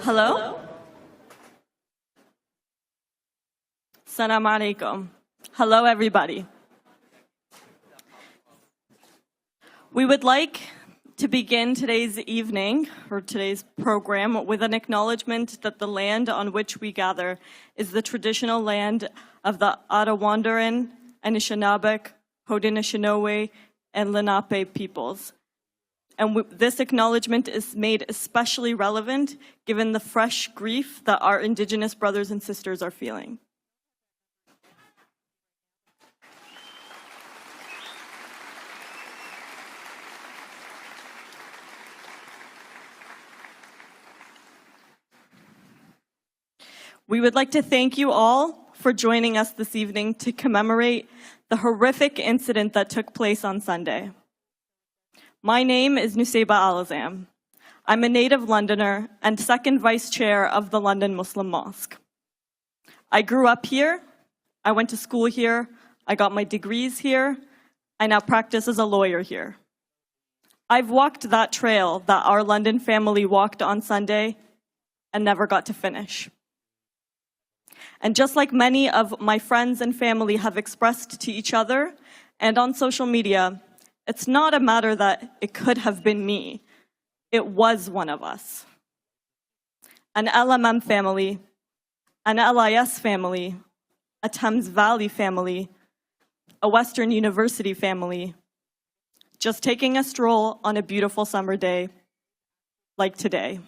Hello? Assalamu alaikum. Hello, everybody. We would like to begin today's evening, or today's program, with an acknowledgement that the land on which we gather is the traditional land of the Arawandaran, Anishinaabe, Haudenosaunee, and Lenape peoples. And this acknowledgement is made especially relevant given the fresh grief that our Indigenous brothers and sisters are feeling. We would like to thank you all for joining us this evening to commemorate the horrific incident that took place on Sunday. My name is Nusayba Al-Azam. I'm a native Londoner and second vice chair of the London Muslim Mosque. I grew up here, I went to school here, I got my degrees here, I now practice as a lawyer here. I've walked that trail that our London family walked on Sunday and never got to finish. And just like many of my friends and family have expressed to each other and on social media, it's not a matter that it could have been me. It was one of us. An LMM family, an LIS family, a Thames Valley family, a Western University family, just taking a stroll on a beautiful summer day like today.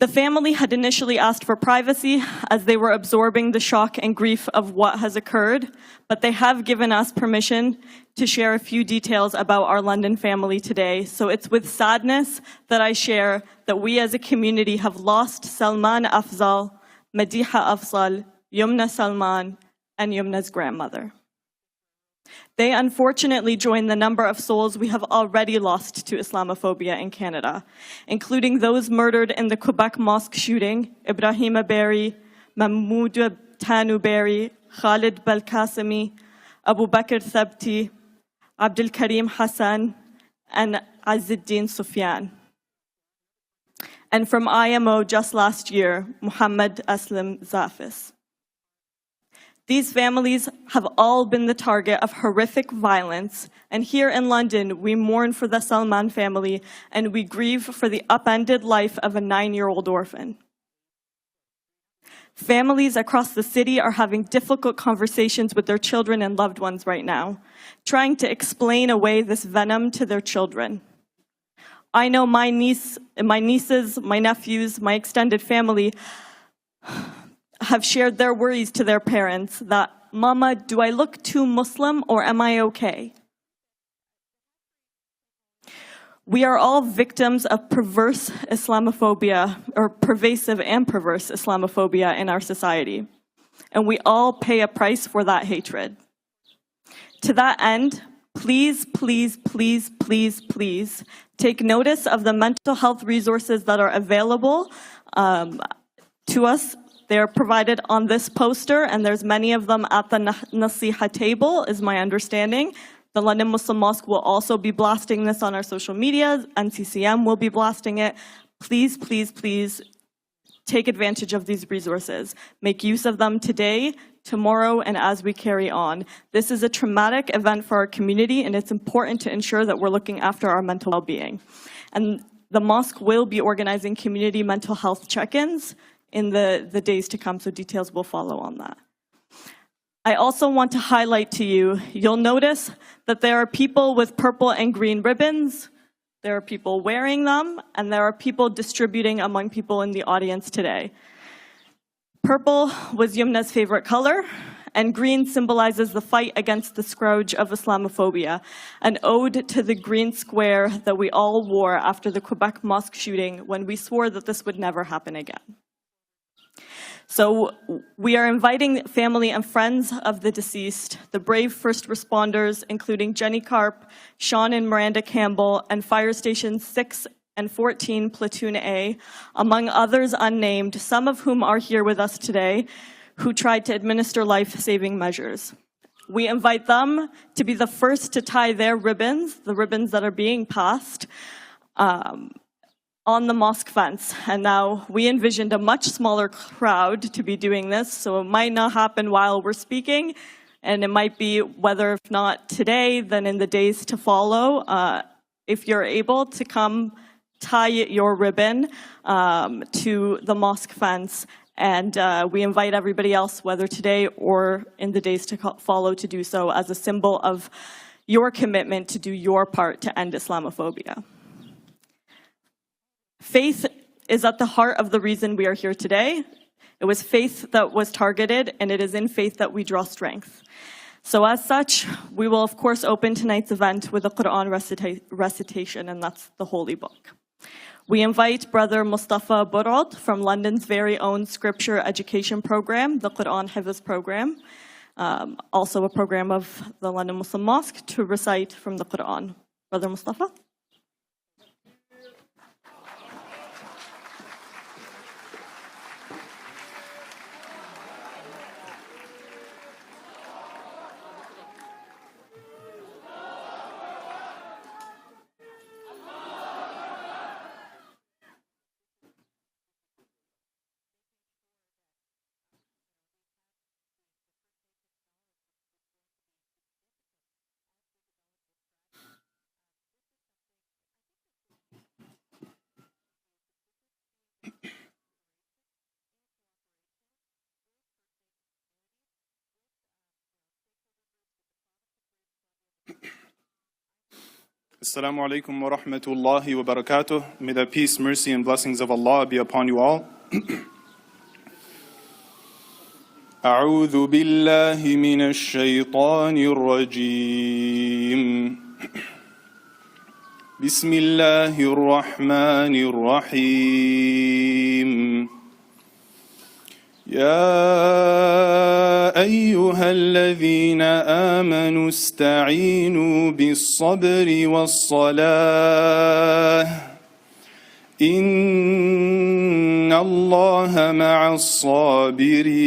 The family had initially asked for privacy as they were absorbing the shock and grief of what has occurred, but they have given us permission to share a few details about our London family today. So it's with sadness that I share that we as a community have lost Salman Afzal, Madiha Afzal, Yumna Salman, and Yumna's grandmother. They unfortunately join the number of souls we have already lost to Islamophobia in Canada, including those murdered in the Quebec mosque shooting, Ibrahima Berry, Mahmoud Tanu Berry, Khalid Belkacemi, Abu Bakr Thabti, Abdul Karim Hassan, and Azzuddin Sufyan. And from IMO just last year, Muhammad Aslam Zafis. These families have all been the target of horrific violence, and here in London, we mourn for the Salman family and we grieve for the upended life of a 9-year-old orphan. Families across the city are having difficult conversations with their children and loved ones right now, trying to explain away this venom to their children. I know my nieces, my nephews, my extended family have shared their worries to their parents that, Mama, do I look too Muslim or am I okay? We are all victims of perverse Islamophobia, or pervasive and perverse Islamophobia in our society. And we all pay a price for that hatred. To that end, please, please, please, please, please take notice of the mental health resources that are available to us. They're provided on this poster, and there's many of them at the Nasiha table, is my understanding. The London Muslim Mosque will also be blasting this on our social media. NCCM will be blasting it. Please, please, please take advantage of these resources. Make use of them today, tomorrow, and as we carry on. This is a traumatic event for our community, and it's important to ensure that we're looking after our mental well-being. And the mosque will be organizing community mental health check-ins in the days to come, so details will follow on that. I also want to highlight to you, you'll notice that there are people with purple and green ribbons, there are people wearing them, and there are people distributing among people in the audience today. Purple was Yumna's favorite color, and green symbolizes the fight against the scourge of Islamophobia, an ode to the green square that we all wore after the Quebec mosque shooting when we swore that this would never happen again. So we are inviting family and friends of the deceased, the brave first responders, including Jenny Karp, Sean and Miranda Campbell, and Fire Stations 6 and 14 Platoon A, among others unnamed, some of whom are here with us today, who tried to administer life-saving measures. We invite them to be the first to tie their ribbons, the ribbons that are being passed, on the mosque fence. And now we envisioned a much smaller crowd to be doing this, so it might not happen while we're speaking, and it might be, whether if not today, then in the days to follow. If you're able to come tie your ribbon to the mosque fence, and we invite everybody else, whether today or in the days to follow, to do so as a symbol of your commitment to do your part to end Islamophobia. Faith is at the heart of the reason we are here today. It was faith that was targeted, and it is in faith that we draw strength. So as such, we will of course open tonight's event with a Quran recitation, and that's the Holy Book. We invite Brother Mustafa Burad from London's very own scripture education program, the Quran Hifz program, also a program of the London Muslim Mosque, to recite from the Quran. Brother Mustafa? Assalamu alaikum wa rahmatullahi wa barakatuh. May the peace, mercy, and blessings of Allah be upon you all. أعوذ بالله من الشيطان الرجيم. بسم الله الرحمن الرحيم. يا أيها الذين آمنوا استعينوا بالصبر والصلاة إن الله مع الصابرين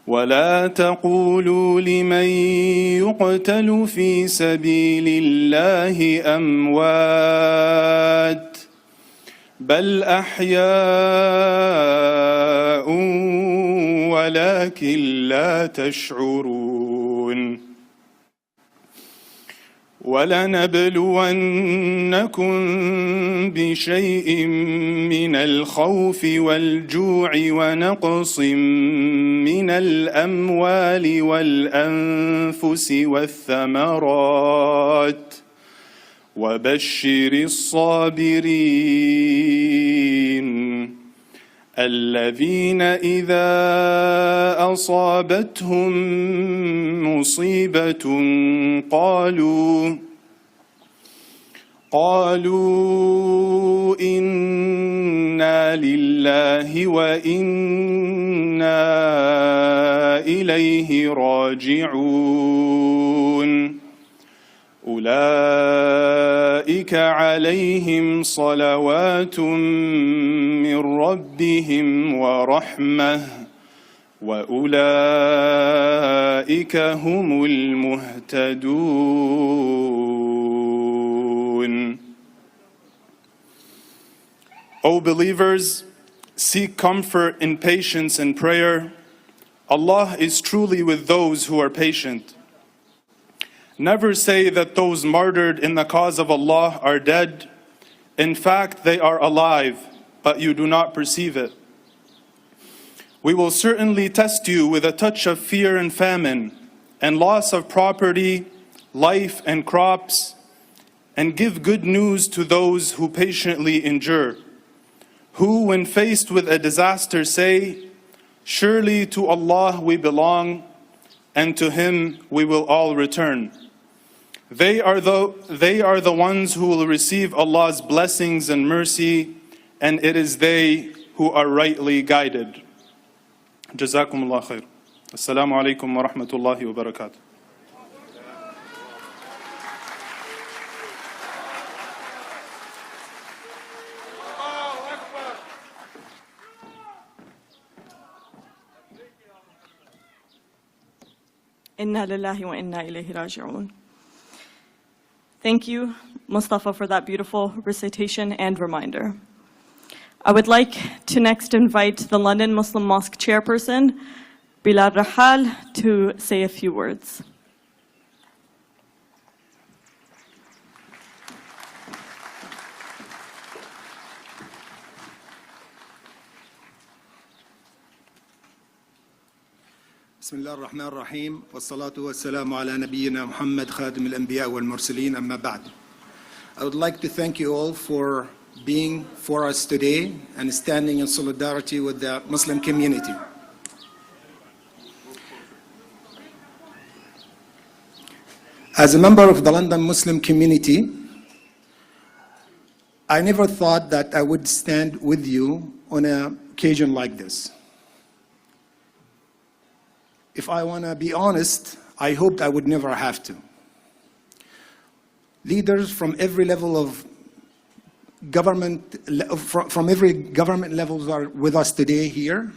ولا تقولوا لمن يقتل في سبيل الله أموات بل أحياء ولكن لا تشعرون ولنبلونكم بشيء من الخوف والجوع ونقص من الأموال والأنفس والثمرات وبشر الصابرين الذين إذا أصابتهم مصيبة قالوا إنا لله وإنا إليه راجعون أولئك عليهم صلوات من ربهم ورحمة وأولئك هم المهتدون. O believers, seek comfort in patience and prayer. Allah is truly with those who are patient. Never say that those martyred in the cause of Allah are dead. In fact, they are alive, but you do not perceive it. We will certainly test you with a touch of fear and famine, and loss of property, life and crops, and give good news to those who patiently endure, who, when faced with a disaster, say, "Surely to Allah we belong, and to Him we will all return." They are the ones who will receive Allah's blessings and mercy, and it is they who are rightly guided. Jazakumullah khair. Assalamu alaikum wa rahmatullahi wa barakatuh. Inna lillahi wa inna ilayhi raji'un. Thank you, Mustafa, for that beautiful recitation and reminder. I would like to next invite the London Muslim Mosque chairperson, Bilal Rahal, to say a few words. بسم الله الرحمن الرحيم والصلاة والسلام على نبينا محمد خاتم الأنبياء والمرسلين أما بعد. I would like to thank you all for being for us today and standing in solidarity with the Muslim community. As a member of the London Muslim community, I never thought that I would stand with you on an occasion like this. If I want to be honest, I hoped I would never have to. Leaders from every level of government, from every government levels are with us today here,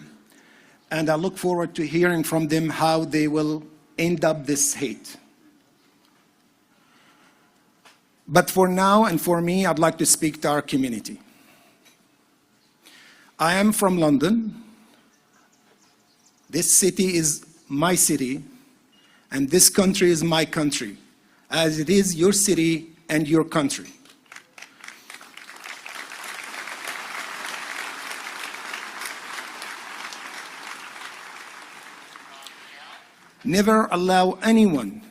and I look forward to hearing from them how they will end up this hate. But for now and for me, I'd like to speak to our community. I am from London. This city is my city, and this country is my country, as it is your city and your country. Never allow anyone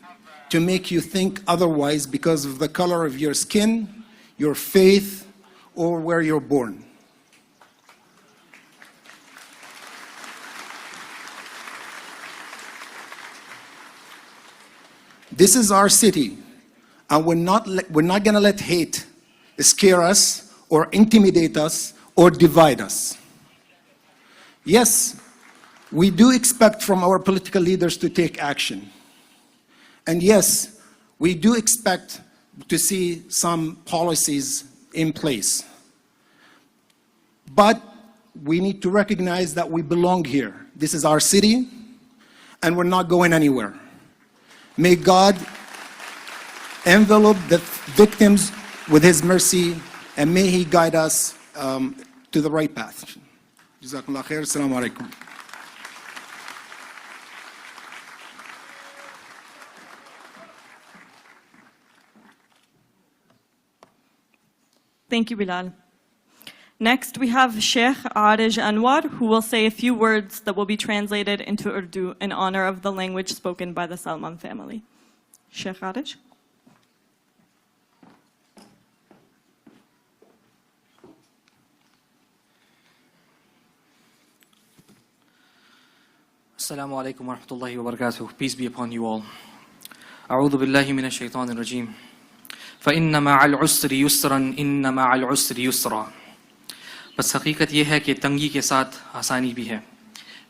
to make you think otherwise because of the color of your skin, your faith, or where you're born. This is our city, and we're not going to let hate scare us or intimidate us or divide us. Yes, we do expect from our political leaders to take action. And yes, we do expect to see some policies in place. But we need to recognize that we belong here. This is our city, and we're not going anywhere. May God envelop the victims with His mercy, and may He guide us to the right path. Jazakumullah khair. Assalamu alaikum. Thank you, Bilal. Next, we have Sheikh Arij Anwar, who will say a few words that will be translated into Urdu in honor of the language spoken by the Salman family. Sheikh Arij. Assalamu alaikum wa rahmatullahi wa barakatuh. Peace be upon you all. أعوذ بالله من الشيطان الرجيم. فإن مع العسر يسرا إن مع العسر يسرا. बस हकीकत यह है कि तंगी के साथ आसानी भी है,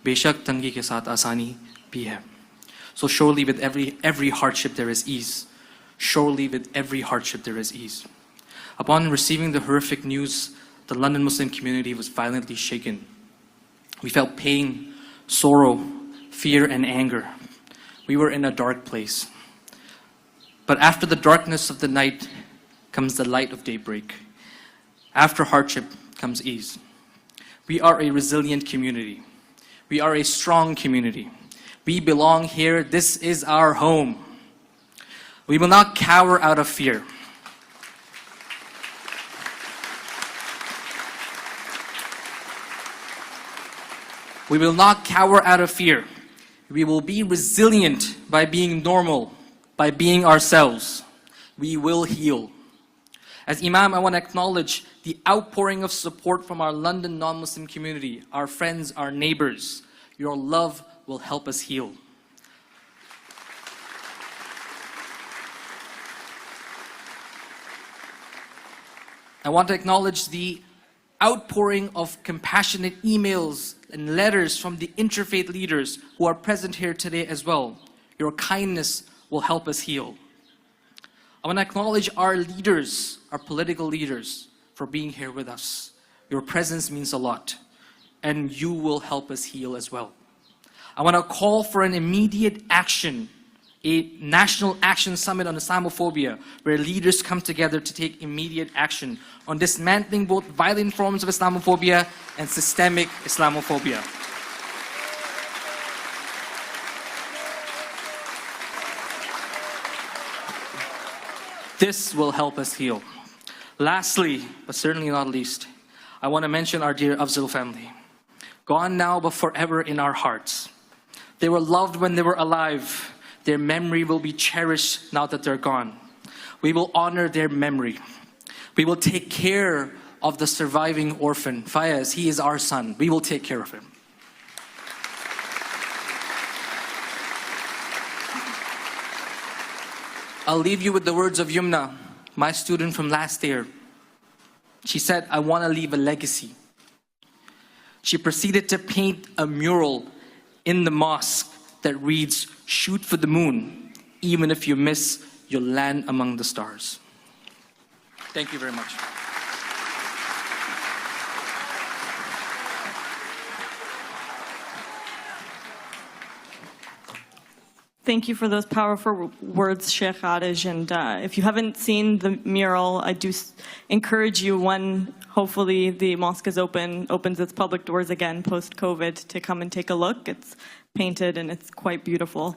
बेशक तंगी के साथ आसानी भी है. So surely with every hardship there is ease. Surely with every hardship there is ease. Upon receiving the horrific news, the London Muslim community was violently shaken. We felt pain, sorrow, fear, and anger. We were in a dark place. But after the darkness of the night comes the light of daybreak. After hardship comes ease. We are a resilient community. We are a strong community. We belong here. This is our home. We will not cower out of fear. We will not cower out of fear. We will be resilient by being normal, by being ourselves. We will heal. As Imam, I want to acknowledge the outpouring of support from our London non-Muslim community, our friends, our neighbors. Your love will help us heal. I want to acknowledge the outpouring of compassionate emails and letters from the interfaith leaders who are present here today as well. Your kindness will help us heal. I want to acknowledge our leaders, our political leaders, for being here with us. Your presence means a lot, and you will help us heal as well. I want to call for an immediate action a national action summit on Islamophobia, where leaders come together to take immediate action on dismantling both violent forms of Islamophobia and systemic Islamophobia. This will help us heal. Lastly, but certainly not least, I want to mention our dear Afzal family. Gone now, but forever in our hearts. They were loved when they were alive. Their memory will be cherished now that they're gone. We will honor their memory. We will take care of the surviving orphan, Fayez. He is our son. We will take care of him. I'll leave you with the words of Yumna, my student from last year. She said, I want to leave a legacy. She proceeded to paint a mural in the mosque that reads, shoot for the moon. Even if you miss, you'll land among the stars. Thank you very much. Thank you for those powerful words, Sheikh Arij. And if you haven't seen the mural, I do encourage you, when hopefully the mosque opens its public doors again post-COVID, to come and take a look. It's painted and it's quite beautiful.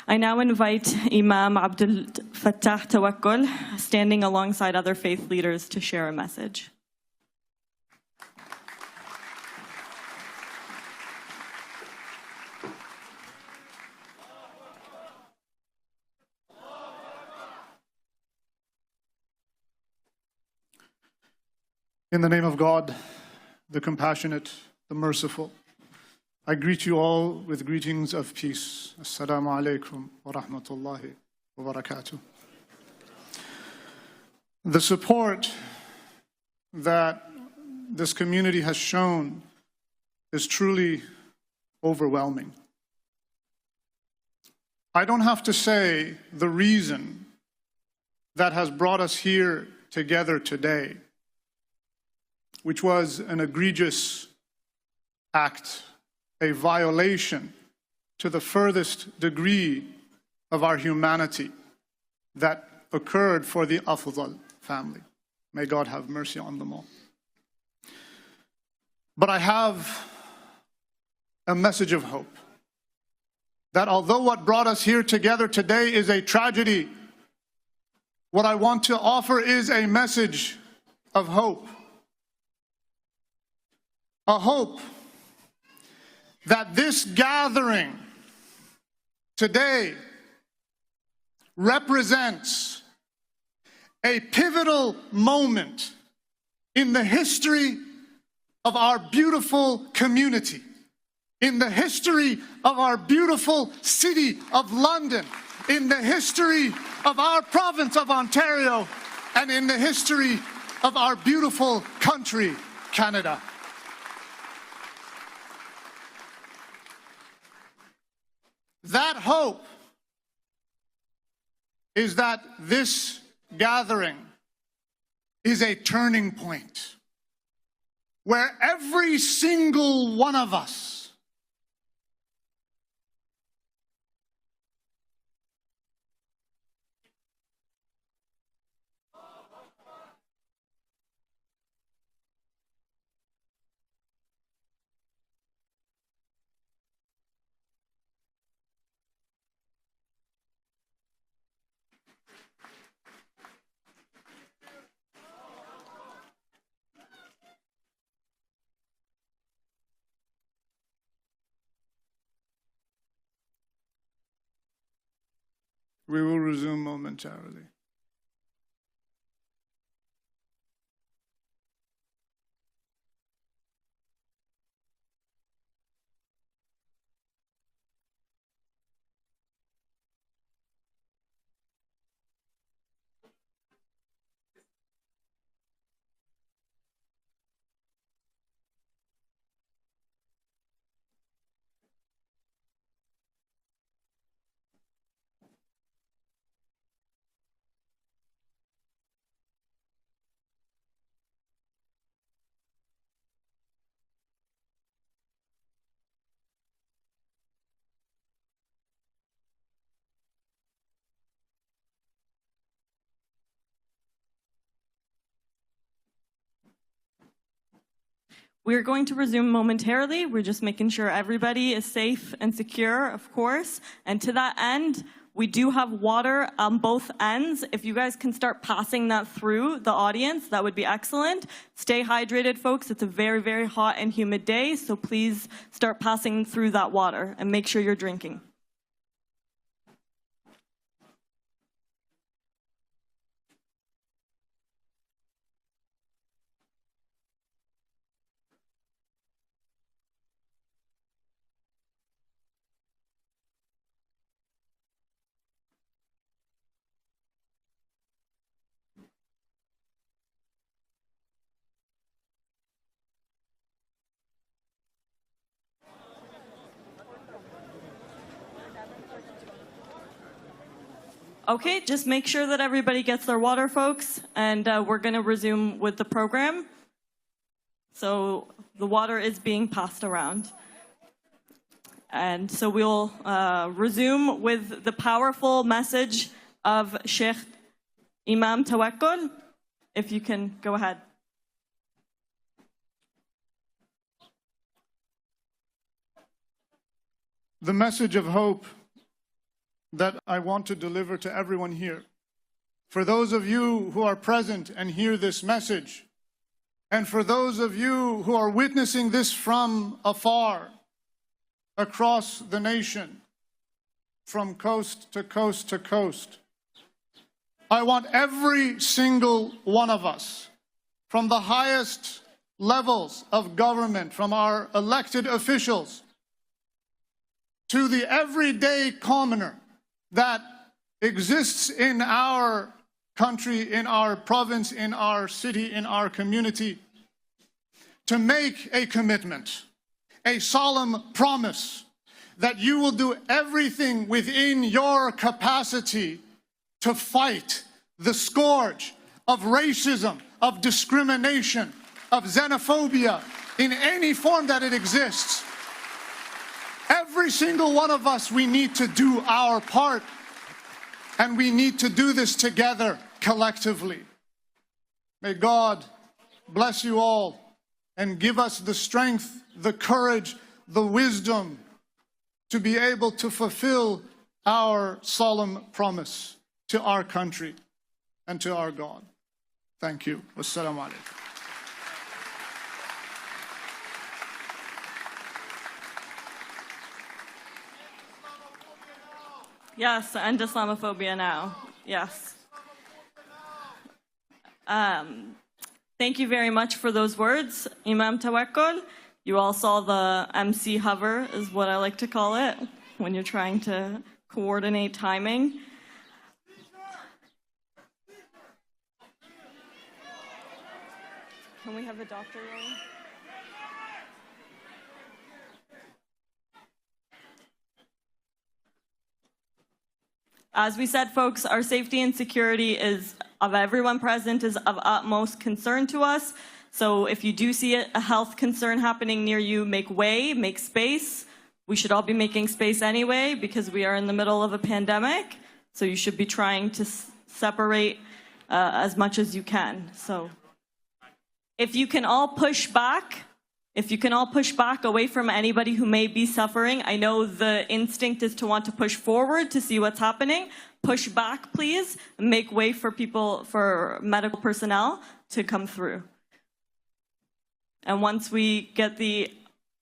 I now invite Imam Abdul Fattah Tawakkul, standing alongside other faith leaders, to share a message. In the name of God, the compassionate, the merciful, I greet you all with greetings of peace. Assalamu alaikum wa rahmatullahi wa barakatuh. The support that this community has shown is truly overwhelming. I don't have to say the reason that has brought us here together today, which was an egregious act, a violation to the furthest degree of our humanity that occurred for the Afdal family. May God have mercy on them all. But I have a message of hope, that although what brought us here together today is a tragedy, what I want to offer is a message of hope. A hope that this gathering today represents a pivotal moment in the history of our beautiful community, in the history of our beautiful city of London, in the history of our province of Ontario, and in the history of our beautiful country, Canada. That hope is that this gathering is a turning point where every single one of us We will resume momentarily. We're going to resume momentarily. We're just making sure everybody is safe and secure, of course. And to that end, we do have water on both ends. If you guys can start passing that through the audience, that would be excellent. Stay hydrated, folks. It's a very, very hot and humid day, so please start passing through that water and make sure you're drinking. Okay, just make sure that everybody gets their water, folks, and we're going to resume with the program. So the water is being passed around. And so we'll resume with the powerful message of Sheikh Imam Tawakkul. If you can go ahead. The message of hope that I want to deliver to everyone here. For those of you who are present and hear this message, and for those of you who are witnessing this from afar, across the nation, from coast to coast to coast, I want every single one of us, from the highest levels of government, from our elected officials, to the everyday commoner that exists in our country, in our province, in our city, in our community, to make a commitment, a solemn promise that you will do everything within your capacity to fight the scourge of racism, of discrimination, of xenophobia in any form that it exists. Every single one of us, we need to do our part, and we need to do this together, collectively. May God bless you all and give us the strength, the courage, the wisdom to be able to fulfill our solemn promise to our country and to our God. Thank you. Wassalamu alaikum. Yes, end Islamophobia now. Yes. Thank you very much for those words, Imam Tawakkul. You all saw the MC hover, is what I like to call it, when you're trying to coordinate timing. Can we have the doctor rolling? As we said, folks, our safety and security is of everyone present is of utmost concern to us. So if you do see a health concern happening near you, make way, make space. We should all be making space anyway because we are in the middle of a pandemic. So you should be trying to separate as much as you can. So if you can all push back, away from anybody who may be suffering. I know the instinct is to want to push forward to see what's happening. Push back, please. Make way for people, for medical personnel to come through. And once we get the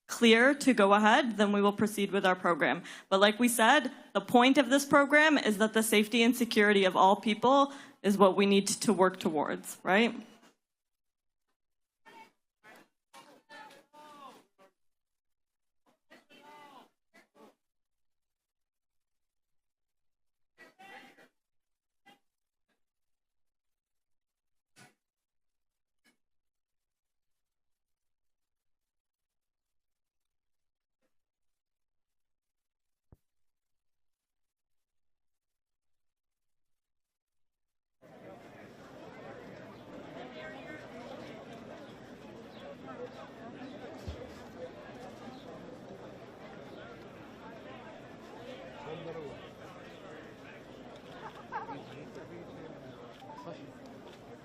clear to go ahead, then we will proceed with our program. But like we said, the point of this program is that the safety and security of all people is what we need to work towards, right?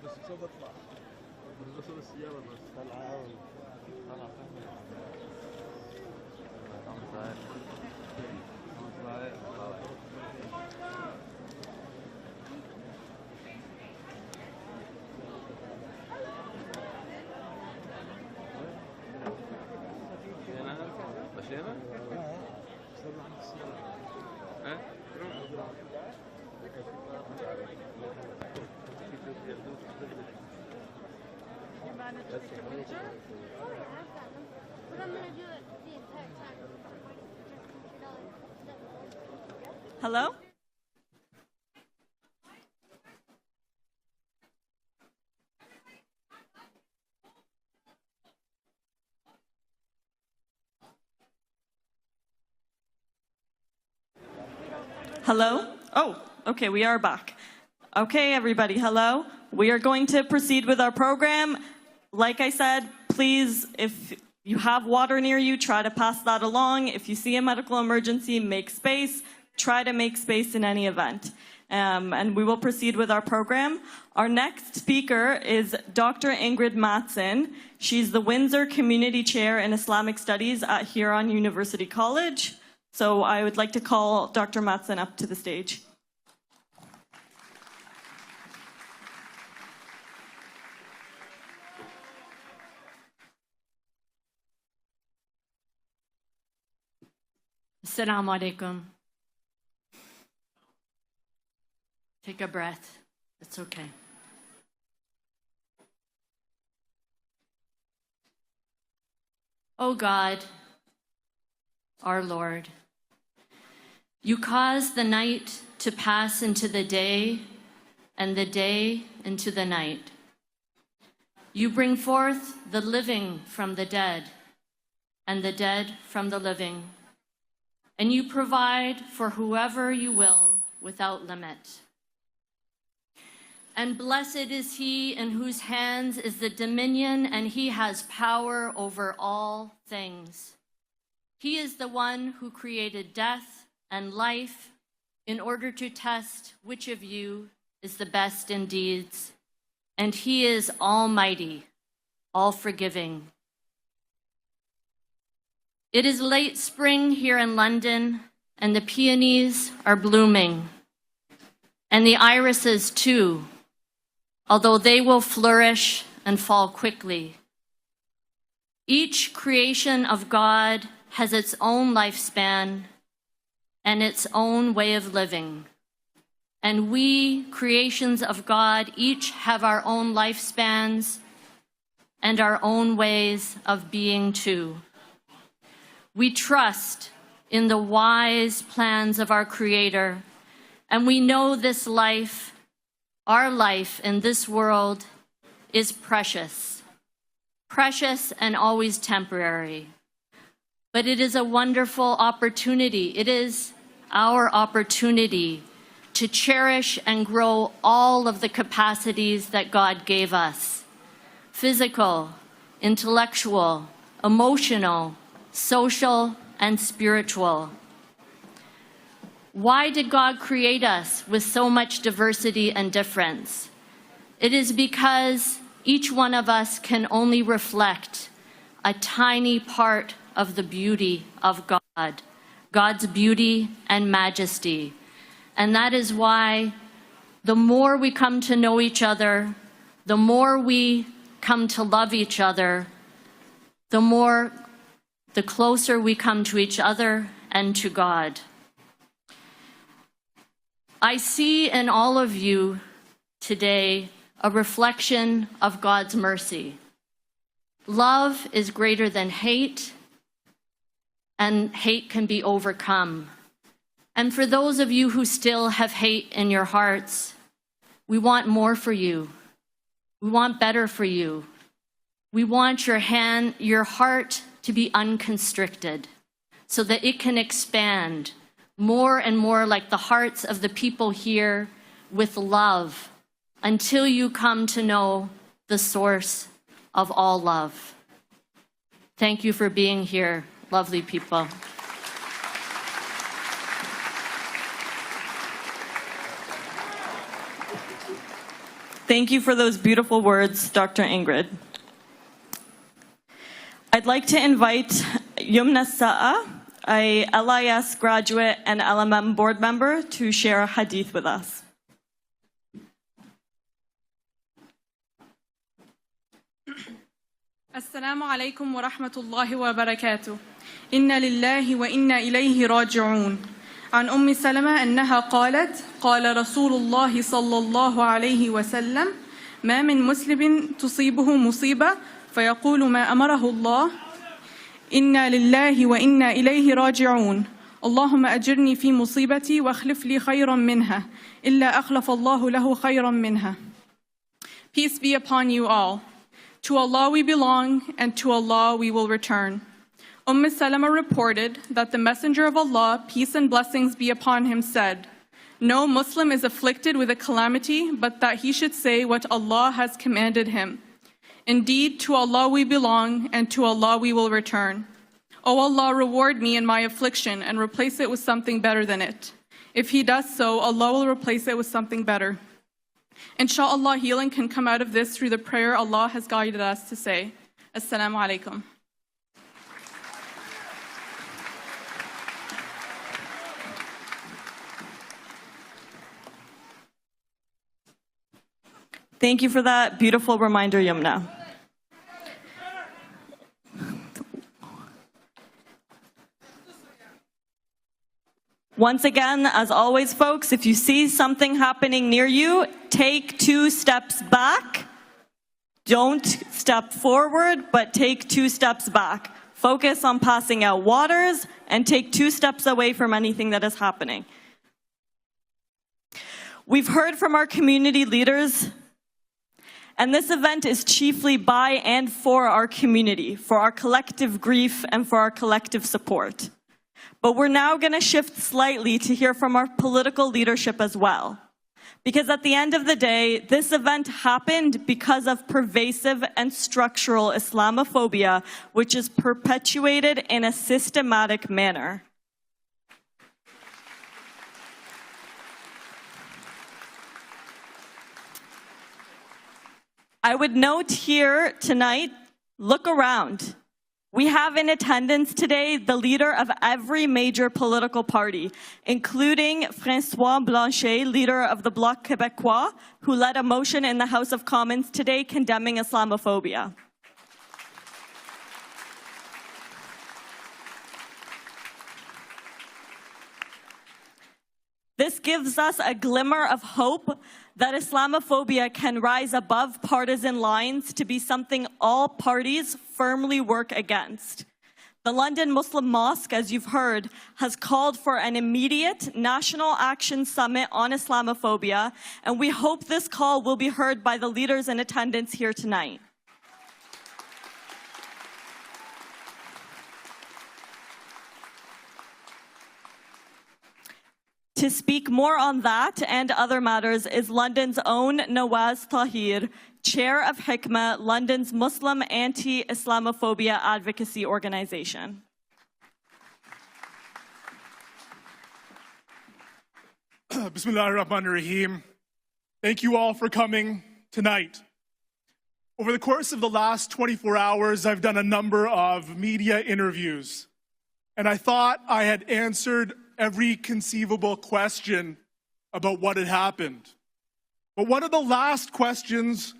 بس يصير اطلع بس السيارة بس طلعها Hello? Hello? Oh, okay, we are back. Okay, everybody, hello. We are going to proceed with our program. Like I said, please, if you have water near you, try to pass that along. If you see a medical emergency, make space. Try to make space in any event. And we will proceed with our program. Our next speaker is Dr. Ingrid Matson. She's the Windsor Community Chair in Islamic Studies at Huron University College. So I would like to call Dr. Matson up to the stage. Assalamu alaikum. Take a breath. It's okay. O God, our Lord, you cause the night to pass into the day and the day into the night. You bring forth the living from the dead and the dead from the living, and you provide for whoever you will without limit. And blessed is he in whose hands is the dominion, and he has power over all things. He is the one who created death and life in order to test which of you is the best in deeds. And he is almighty, all-forgiving. It is late spring here in London, and the peonies are blooming, and the irises too, although they will flourish and fall quickly. Each creation of God has its own lifespan and its own way of living. And we, creations of God, each have our own lifespans and our own ways of being too. We trust in the wise plans of our Creator, and we know this life, our life in this world, is precious and always temporary. But it is a wonderful opportunity. It is our opportunity to cherish and grow all of the capacities that God gave us: physical, intellectual, emotional, social, and spiritual. Why did God create us with so much diversity and difference? It is because each one of us can only reflect a tiny part of the beauty of God, God's beauty and majesty. And that is why the more we come to know each other, the more we come to love each other, the closer we come to each other and to God. I see in all of you today a reflection of God's mercy. Love is greater than hate, and hate can be overcome. And for those of you who still have hate in your hearts, we want more for you. We want better for you. We want your heart to be unconstricted so that it can expand more and more like the hearts of the people here with love until you come to know the source of all love. Thank you for being here, lovely people. Thank you for those beautiful words, Dr. Ingrid. I'd like to invite Yumna Sa'a, a LIS graduate and LMM board member, to share a hadith with us. السلام عليكم ورحمة الله وبركاته. إنا لله وإنا إليه راجعون. عن أم سلمة أنها قالت: قال رسول الله صلى الله عليه وسلم: ما من مسلم تصيبه مصيبة فيقول ما أمره الله إنا لله وإنا إليه راجعون اللهم أجرني في مصيبتي واخلف لي خيرا منها إلا أخلف الله له خيرا منها. Peace be upon you all. To Allah we belong, and to Allah we will return. Salama reported that the Messenger of Allah, peace and blessings be upon him, said, no Muslim is afflicted with a calamity, but that he should say what Allah has commanded him. Indeed, to Allah we belong, and to Allah we will return. O Allah, reward me in my affliction and replace it with something better than it. If He does so, Allah will replace it with something better. Insha'Allah, healing can come out of this through the prayer Allah has guided us to say. Assalamu alaikum. Thank you for that beautiful reminder, Yumna. Once again, as always, folks, if you see something happening near you, take 2 steps back. Don't step forward, but take 2 steps back. Focus on passing out waters and take 2 steps away from anything that is happening. We've heard from our community leaders, and this event is chiefly by and for our community, for our collective grief and for our collective support. But we're now going to shift slightly to hear from our political leadership as well. Because at the end of the day, this event happened because of pervasive and structural Islamophobia, which is perpetuated in a systematic manner. I would note here tonight, look around. We have in attendance today the leader of every major political party, including François Blanchet, leader of the Bloc Québécois, who led a motion in the House of Commons today condemning Islamophobia. This gives us a glimmer of hope that Islamophobia can rise above partisan lines to be something all parties firmly work against. The London Muslim Mosque, as you've heard, has called for an immediate national action summit on Islamophobia, and we hope this call will be heard by the leaders in attendance here tonight. To speak more on that and other matters is London's own Nawaz Tahir, Chair of Hikmah, London's Muslim anti-Islamophobia advocacy organization. Bismillahirrahmanirrahim. Thank you all for coming tonight. Over the course of the last 24 hours, I've done a number of media interviews, and I thought I had answered every conceivable question about what had happened. But one of the last questions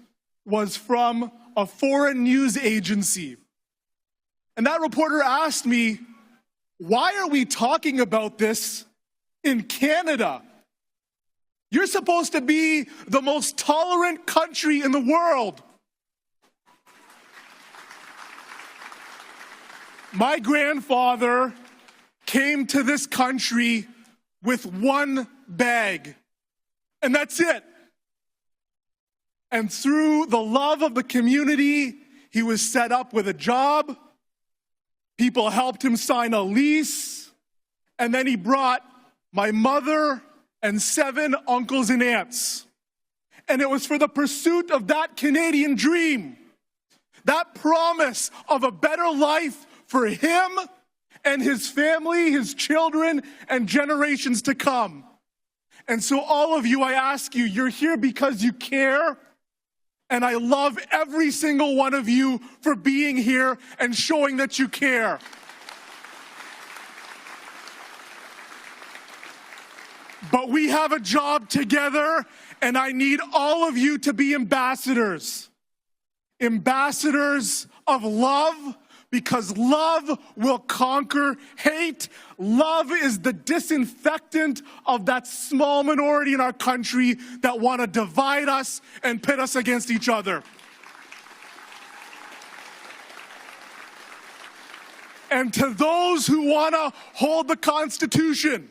was from a foreign news agency. And that reporter asked me, why are we talking about this in Canada? You're supposed to be the most tolerant country in the world. My grandfather came to this country with one bag, and that's it. And through the love of the community, he was set up with a job. People helped him sign a lease, and then he brought my mother and 7 uncles and aunts. And it was for the pursuit of that Canadian dream, that promise of a better life for him and his family, his children, and generations to come. And so all of you, I ask you, you're here because you care. And I love every single one of you for being here and showing that you care. But we have a job together, and I need all of you to be ambassadors. Ambassadors of love, because love will conquer hate. Love is the disinfectant of that small minority in our country that want to divide us and pit us against each other. And to those who want to hold the Constitution,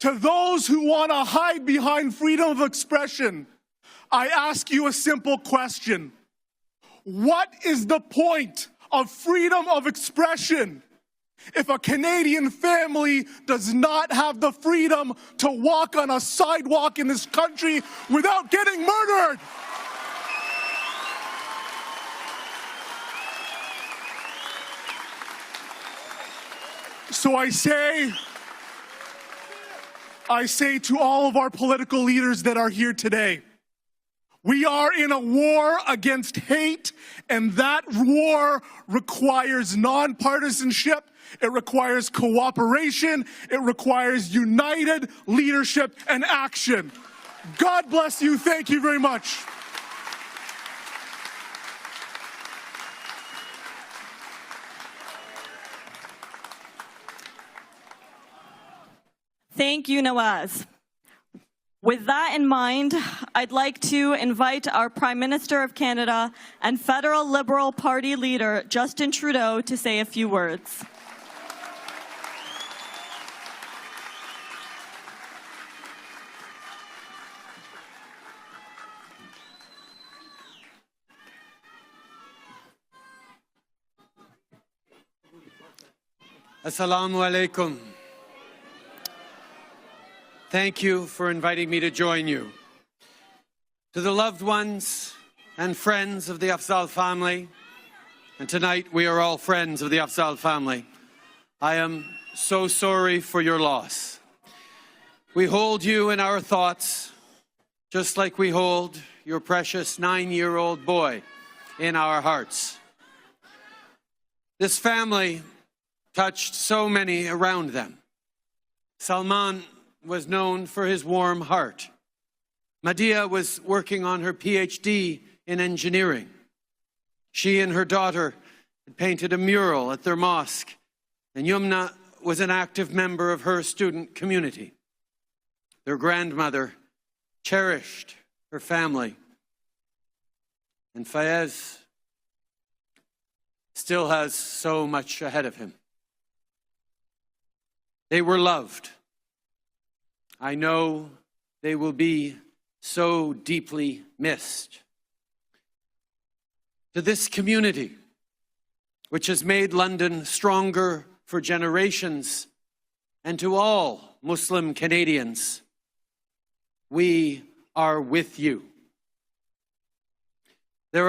to those who want to hide behind freedom of expression, I ask you a simple question. What is the point of freedom of expression if a Canadian family does not have the freedom to walk on a sidewalk in this country without getting murdered? So I say to all of our political leaders that are here today, we are in a war against hate, and that war requires nonpartisanship. It requires cooperation. It requires united leadership and action. God bless you. Thank you very much. Thank you, Nawaz. With that in mind, I'd like to invite our Prime Minister of Canada and Federal Liberal Party leader, Justin Trudeau, to say a few words. Assalamu alaikum. Thank you for inviting me to join you. To the loved ones and friends of the Afzal family, and tonight we are all friends of the Afzal family, I am so sorry for your loss. We hold you in our thoughts, just like we hold your precious 9-year-old boy in our hearts. This family touched so many around them. Salman was known for his warm heart. Madia was working on her PhD in engineering. She and her daughter had painted a mural at their mosque, and Yumna was an active member of her student community. Their grandmother cherished her family, and Fayez still has so much ahead of him. They were loved. I know they will be so deeply missed. To this community, which has made London stronger for generations, and to all Muslim Canadians, we are with you. There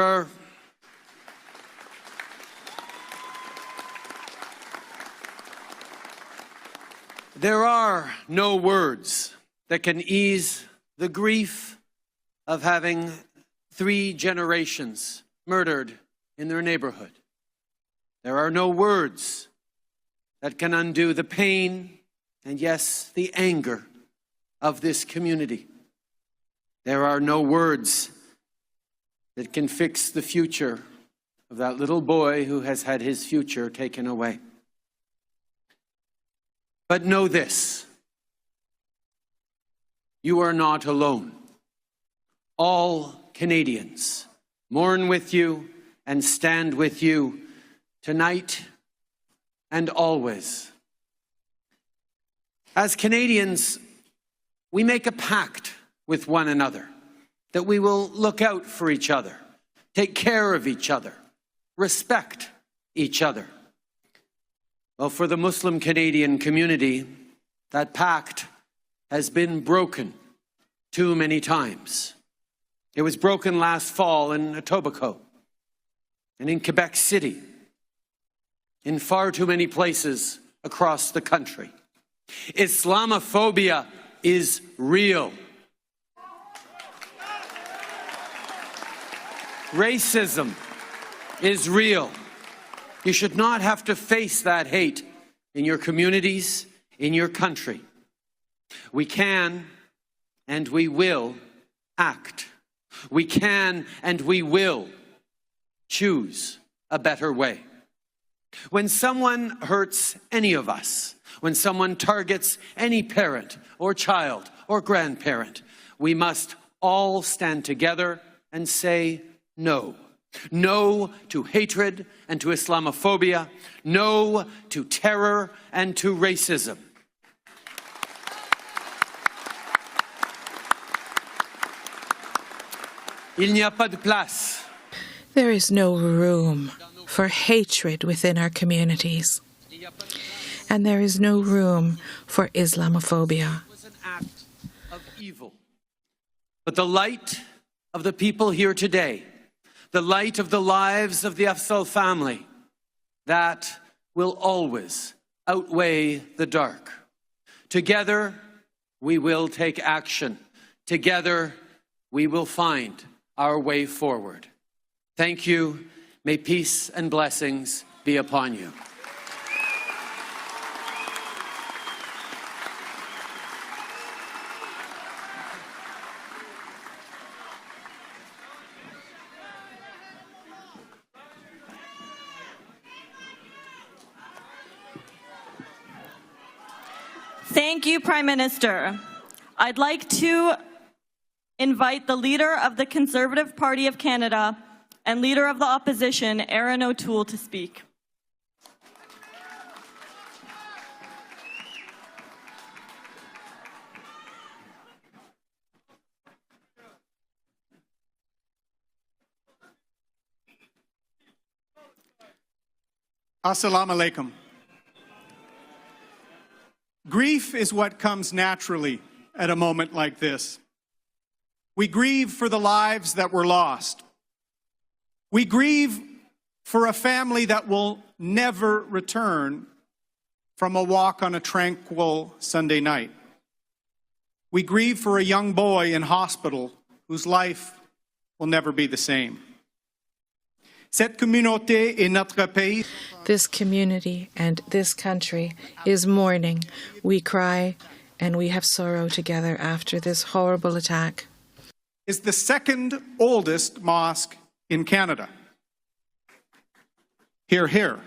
are no words that can ease the grief of having 3 generations murdered in their neighborhood. There are no words that can undo the pain and, yes, the anger of this community. There are no words that can fix the future of that little boy who has had his future taken away. But know this, you are not alone. All Canadians mourn with you and stand with you tonight and always. As Canadians, we make a pact with one another that we will look out for each other, take care of each other, respect each other. Well, for the Muslim Canadian community, that pact has been broken too many times. It was broken last fall in Etobicoke and in Quebec City, in far too many places across the country. Islamophobia is real. Racism is real. You should not have to face that hate in your communities, in your country. We can and we will act. We can and we will choose a better way. When someone hurts any of us, when someone targets any parent or child or grandparent, we must all stand together and say no. No to hatred and to Islamophobia. No to terror and to racism. Il n'y a pas de place. There is no room for hatred within our communities. And there is no room for Islamophobia. It was an act of evil. But the light of the people here today, the light of the lives of the Afzal family, that will always outweigh the dark. Together, we will take action. Together, we will find our way forward. Thank you. May peace and blessings be upon you. Thank you, Prime Minister. I'd like to invite the Leader of the Conservative Party of Canada and Leader of the Opposition, Aaron O'Toole, to speak. Assalamu alaikum. Grief is what comes naturally at a moment like this. We grieve for the lives that were lost. We grieve for a family that will never return from a walk on a tranquil Sunday night. We grieve for a young boy in hospital whose life will never be the same. Cette communauté et notre pays. This community and this country is mourning. We cry and we have sorrow together after this horrible attack. Is the second oldest mosque in Canada. Hear, hear.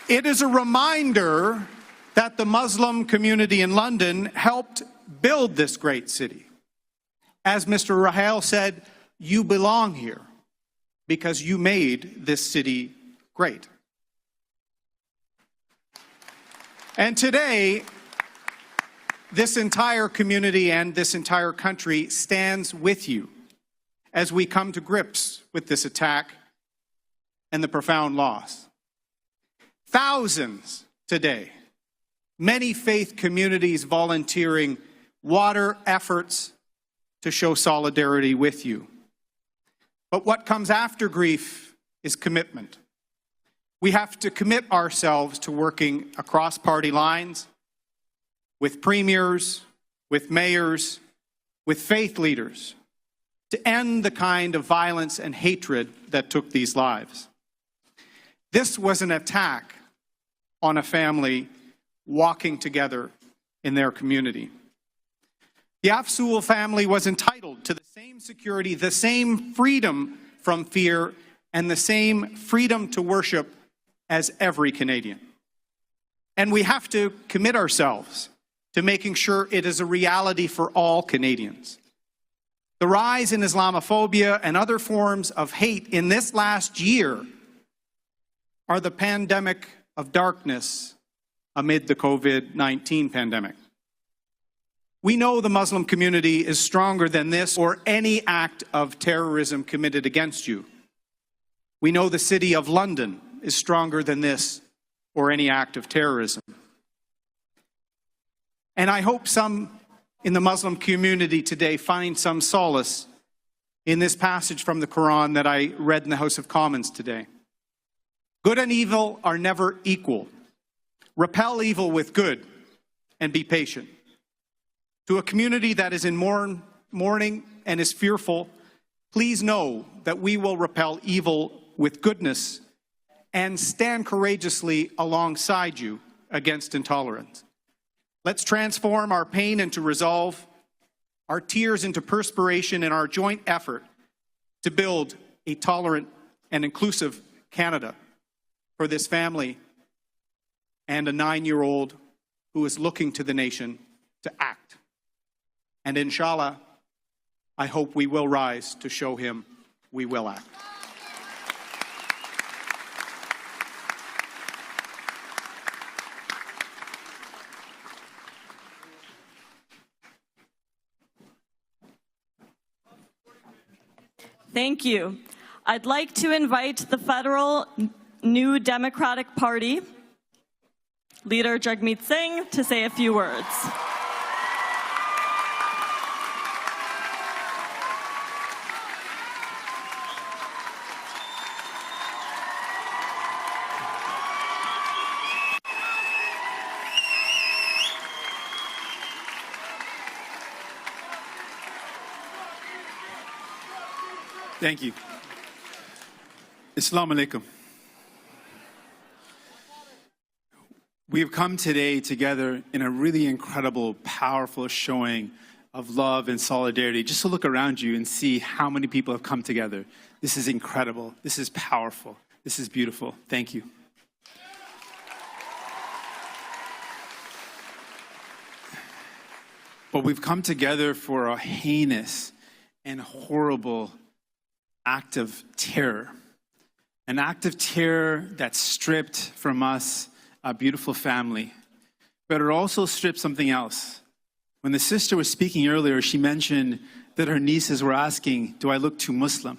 It is a reminder that the Muslim community in London helped build this great city. As Mr. Rahal said, you belong here because you made this city great. And today, this entire community and this entire country stands with you as we come to grips with this attack and the profound loss. Thousands today, many faith communities volunteering water efforts to show solidarity with you. But what comes after grief is commitment. We have to commit ourselves to working across party lines, with premiers, with mayors, with faith leaders, to end the kind of violence and hatred that took these lives. This was an attack on a family walking together in their community. The Afzal family was entitled to the same security, the same freedom from fear, and the same freedom to worship as every Canadian. And we have to commit ourselves to making sure it is a reality for all Canadians. The rise in Islamophobia and other forms of hate in this last year are the pandemic of darkness amid the COVID-19 pandemic. We know the Muslim community is stronger than this or any act of terrorism committed against you. We know the city of London is stronger than this or any act of terrorism. And I hope some in the Muslim community today find some solace in this passage from the Quran that I read in the House of Commons today. Good and evil are never equal. Repel evil with good and be patient. To a community that is in mourning and is fearful, Please know that we will repel evil with goodness and stand courageously alongside you against intolerance. Let's transform our pain into resolve, our tears into perspiration, and our joint effort to build a tolerant and inclusive Canada for this family and a 9-year-old who is looking to the nation to act. And inshallah, I hope we will rise to show him we will act. Thank you. I'd like to invite the federal New Democratic Party leader Jagmeet Singh to say a few words. Thank you. Assalamu alaikum. We have come today together in a really incredible, powerful showing of love and solidarity. Just to look around you and see how many people have come together. This is incredible. This is powerful. This is beautiful. Thank you. But we've come together for a heinous and horrible act of terror. An act of terror that stripped from us a beautiful family. But it also stripped something else. When the sister was speaking earlier, she mentioned that her nieces were asking, do I look too Muslim?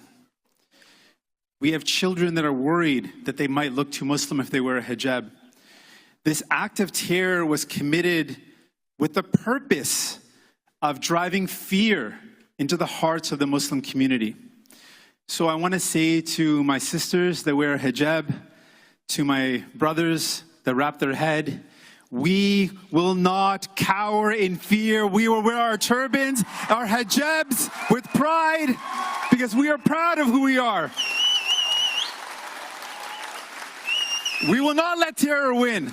We have children that are worried that they might look too Muslim if they wear a hijab. This act of terror was committed with the purpose of driving fear into the hearts of the Muslim community. So I want to say to my sisters that wear a hijab, to my brothers that wrap their head, we will not cower in fear. We will wear our turbans, our hijabs with pride, because we are proud of who we are. We will not let terror win.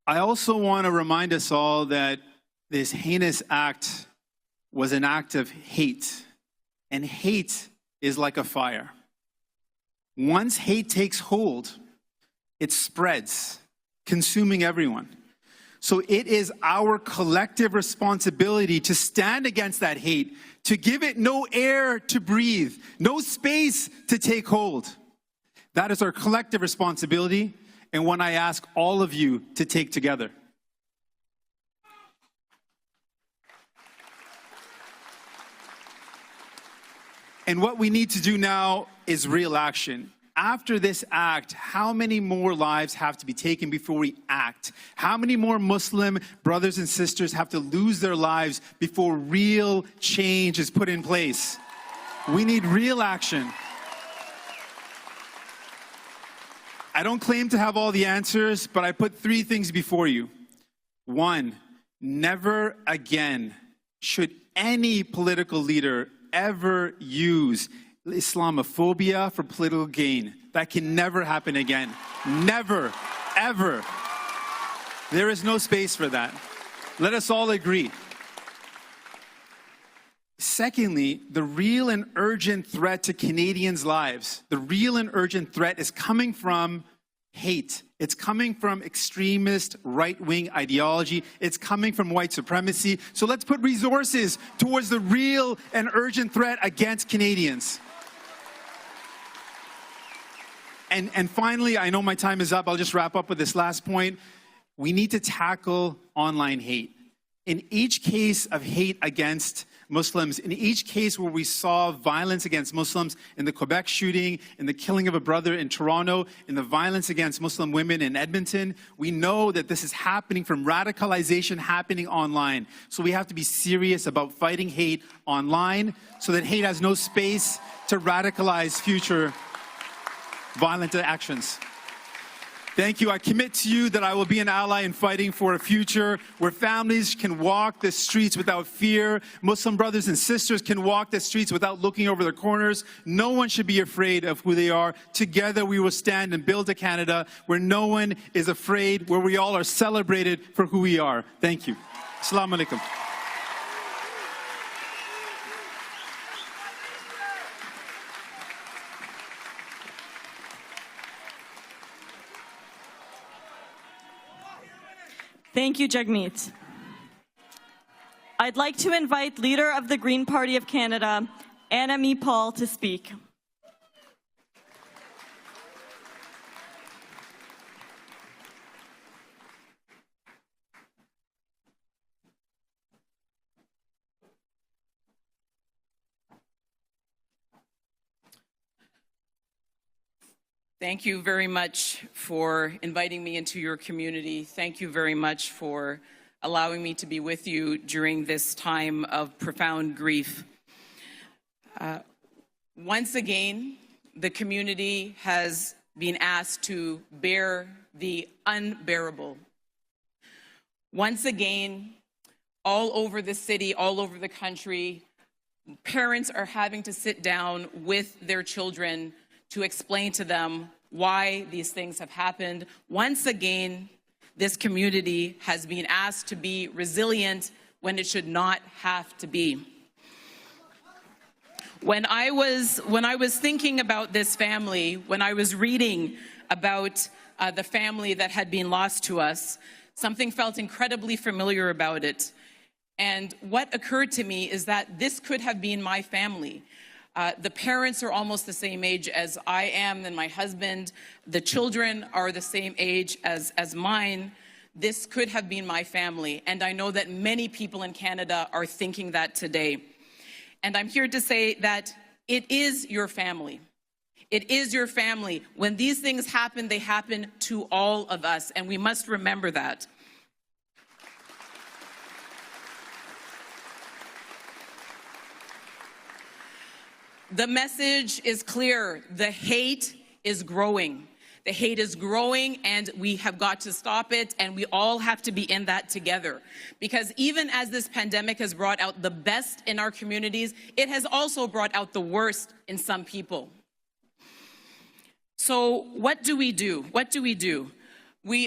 I also want to remind us all that this heinous act was an act of hate. And hate is like a fire. Once hate takes hold, it spreads, consuming everyone. So it is our collective responsibility to stand against that hate, to give it no air to breathe, no space to take hold. That is our collective responsibility, and one I ask all of you to take together. And what we need to do now is real action. After this act, how many more lives have to be taken before we act? How many more Muslim brothers and sisters have to lose their lives before real change is put in place? We need real action. I don't claim to have all the answers, but I put 3 things before you. 1, never again should any political leader ever use Islamophobia for political gain. That can never happen again. Never, ever. There is no space for that. Let us all agree. Secondly, the real and urgent threat to Canadians' lives, the real and urgent threat is coming from hate. It's coming from extremist right-wing ideology. It's coming from white supremacy. So let's put resources towards the real and urgent threat against Canadians. And finally, I know my time is up. I'll just wrap up with this last point. We need to tackle online hate. In each case of hate against Muslims, in each case where we saw violence against Muslims, in the Quebec shooting, in the killing of a brother in Toronto, in the violence against Muslim women in Edmonton, we know that this is happening from radicalization happening online. So we have to be serious about fighting hate online so that hate has no space to radicalize future violent actions. Thank you. I commit to you that I will be an ally in fighting for a future where families can walk the streets without fear. Muslim brothers and sisters can walk the streets without looking over their corners. No one should be afraid of who they are. Together we will stand and build a Canada where no one is afraid, where we all are celebrated for who we are. Thank you. Assalamu alaikum. Thank you, Jagmeet. I'd like to invite Leader of the Green Party of Canada, Anna Mee Paul, to speak. Thank you very much for inviting me into your community. Thank you very much for allowing me to be with you during this time of profound grief. Once again, the community has been asked to bear the unbearable. Once again, all over the city, all over the country, parents are having to sit down with their children to explain to them why these things have happened. Once again, this community has been asked to be resilient when it should not have to be. When I was thinking about this family, when I was reading about the family that had been lost to us, something felt incredibly familiar about it. And what occurred to me is that this could have been my family. The parents are almost the same age as I am and my husband. The children are the same age as mine. This could have been my family. And I know that many people in Canada are thinking that today. And I'm here to say that it is your family. It is your family. When these things happen, they happen to all of us. And we must remember that. The message is clear. The hate is growing. The hate is growing, and we have got to stop it, and we all have to be in that together. Because even as this pandemic has brought out the best in our communities, it has also brought out the worst in some people. So what do we do? What do we do?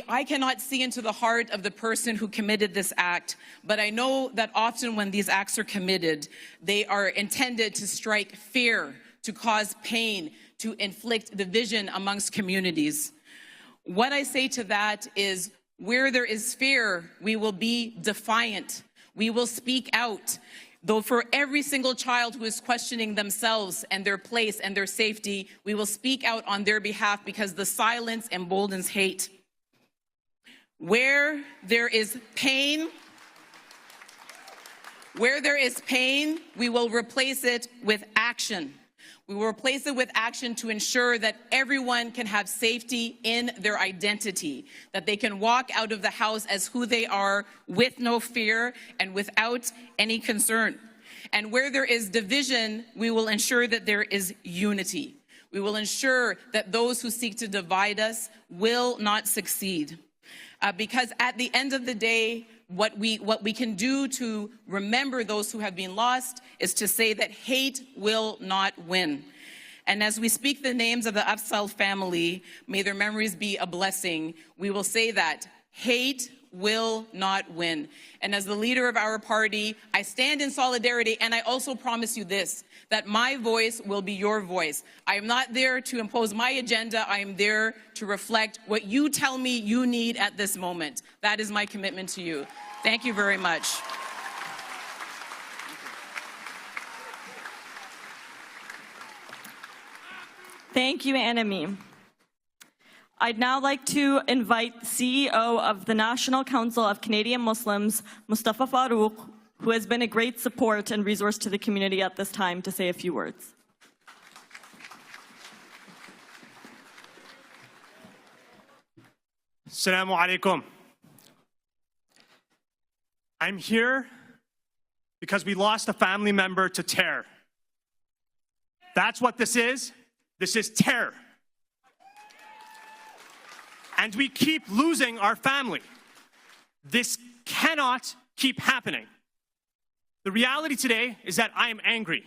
I cannot see into the heart of the person who committed this act, but I know that often when these acts are committed, they are intended to strike fear, to cause pain, to inflict division amongst communities. What I say to that is, where there is fear, we will be defiant. We will speak out. Though for every single child who is questioning themselves and their place and their safety, we will speak out on their behalf because the silence emboldens hate. Where there is pain, we will replace it with action. We will replace it with action to ensure that everyone can have safety in their identity, that they can walk out of the house as who they are with no fear and without any concern. And where there is division, we will ensure that there is unity. We will ensure that those who seek to divide us will not succeed. Because at the end of the day, what we can do to remember those who have been lost is to say that hate will not win. And as we speak the names of the Afzal family, may their memories be a blessing, we will say that hate will not win. And as the leader of our party, I stand in solidarity, and I also promise you this, that my voice will be your voice. I am not there to impose my agenda. I am there to reflect what you tell me you need at this moment. That is my commitment to you. Thank you very much. Thank you, Anna Mee. I'd now like to invite CEO of the National Council of Canadian Muslims, Mustafa Farooq, who has been a great support and resource to the community at this time, to say a few words. Assalamu alaikum. I'm here because we lost a family member to terror. That's what this is. This is terror. and we keep losing our family. This cannot keep happening. The reality today is that I am angry.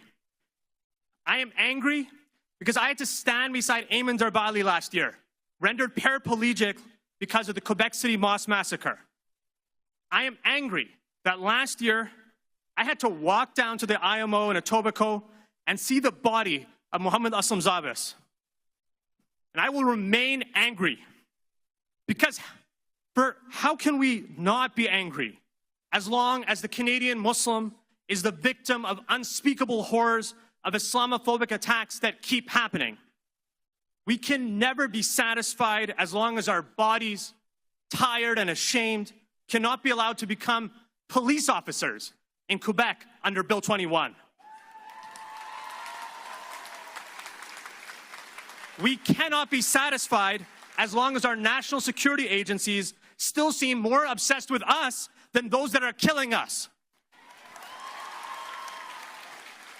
I am angry because I had to stand beside Ayman Darbali last year, rendered paraplegic because of the Quebec City Mosque massacre. I am angry that last year I had to walk down to the IMO in Etobicoke and see the body of Mohammed Aslam Zabis. And I will remain angry because how can we not be angry as long as the Canadian Muslim is the victim of unspeakable horrors of Islamophobic attacks that keep happening? We can never be satisfied as long as our bodies, tired and ashamed, cannot be allowed to become police officers in Quebec under Bill 21. We cannot be satisfied as long as our national security agencies still seem more obsessed with us than those that are killing us.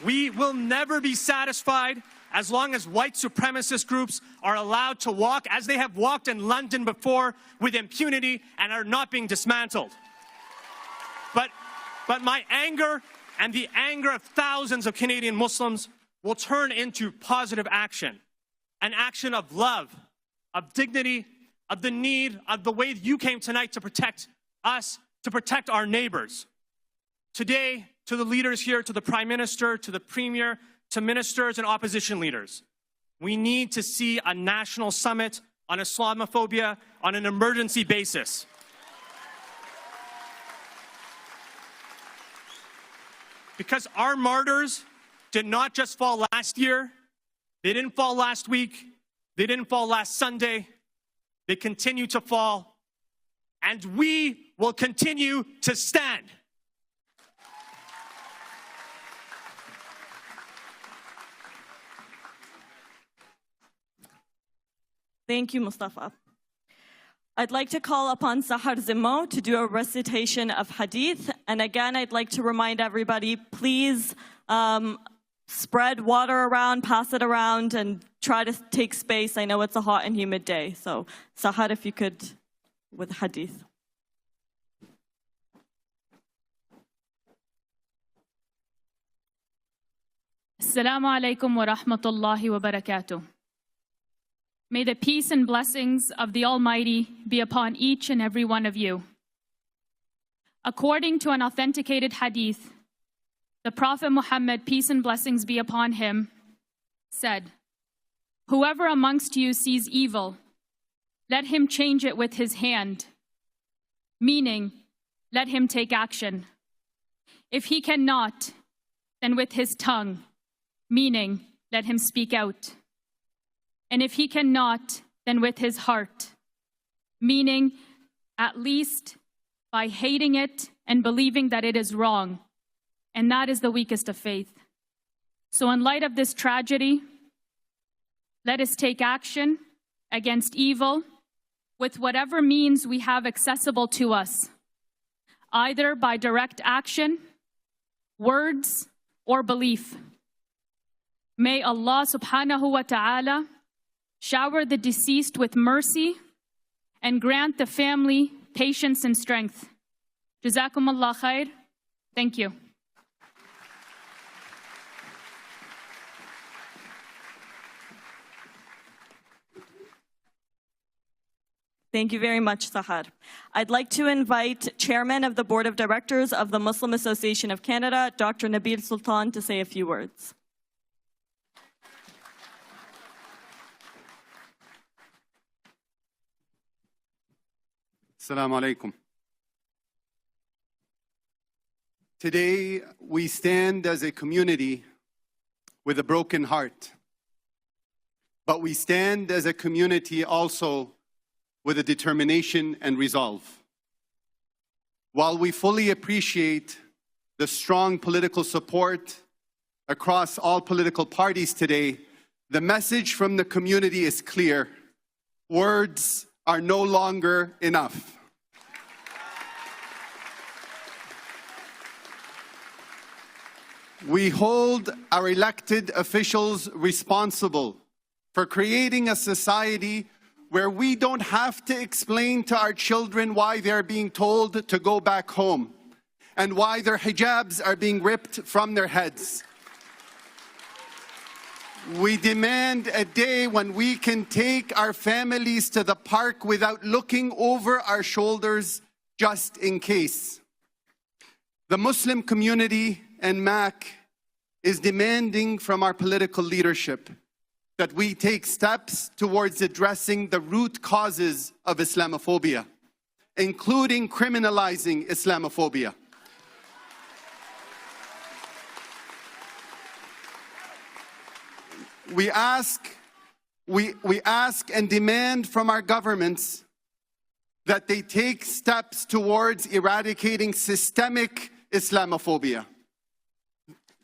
We will never be satisfied as long as white supremacist groups are allowed to walk, as they have walked in London before, with impunity and are not being dismantled. But my anger and the anger of thousands of Canadian Muslims will turn into positive action, an action of love, of dignity, of the need, of the way you came tonight to protect us, to protect our neighbors. Today, to the leaders here, to the Prime Minister, to the Premier, to ministers and opposition leaders, we need to see a national summit on Islamophobia on an emergency basis. Because our martyrs did not just fall last year, they didn't fall last week, they didn't fall last Sunday, they continue to fall, and we will continue to stand. Thank you, Mustafa. I'd like to call upon Sahar Zimmo to do a recitation of hadith. And again, I'd like to remind everybody, please spread water around, pass it around, and try to take space. I know it's a hot and humid day. So Sahar, if you could, with hadith. Assalamu alaikum wa rahmatullahi wa barakatuh. May the peace and blessings of the Almighty be upon each and every one of you. According to an authenticated hadith, the Prophet Muhammad, peace and blessings be upon him, said, "Whoever amongst you sees evil, let him change it with his hand," meaning, let him take action. If he cannot, then with his tongue, meaning, let him speak out. And if he cannot, then with his heart, meaning at least by hating it and believing that it is wrong. And that is the weakest of faith. So in light of this tragedy, let us take action against evil with whatever means we have accessible to us, either by direct action, words, or belief. May Allah subhanahu wa ta'ala shower the deceased with mercy and grant the family patience and strength. Jazakumullah khair. Thank you. Thank you very much, Sahar. I'd like to invite Chairman of the Board of Directors of the Muslim Association of Canada, Dr. Nabil Sultan, to say a few words. Assalamu alaikum. Today, we stand as a community with a broken heart. But we stand as a community also with a determination and resolve. While we fully appreciate the strong political support across all political parties today, the message from the community is clear. Words are no longer enough. We hold our elected officials responsible for creating a society where we don't have to explain to our children why they're being told to go back home and why their hijabs are being ripped from their heads. We demand a day when we can take our families to the park without looking over our shoulders just in case. The Muslim community and MAC is demanding from our political leadership that we take steps towards addressing the root causes of Islamophobia, including criminalizing Islamophobia. We ask and demand from our governments that they take steps towards eradicating systemic Islamophobia.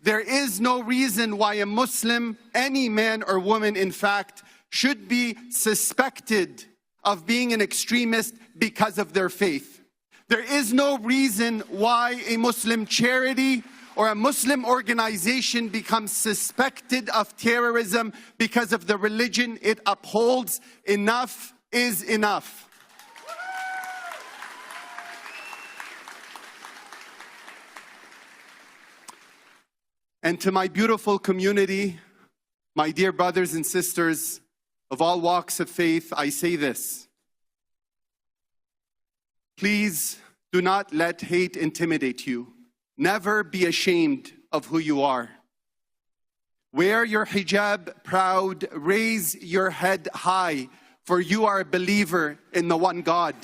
There is no reason why a Muslim, any man or woman in fact, should be suspected of being an extremist because of their faith. There is no reason why a Muslim charity or a Muslim organization becomes suspected of terrorism because of the religion it upholds. Enough is enough. And to my beautiful community, my dear brothers and sisters of all walks of faith, I say this. Please do not let hate intimidate you. Never be ashamed of who you are. Wear your hijab proud, raise your head high, for you are a believer in the one God.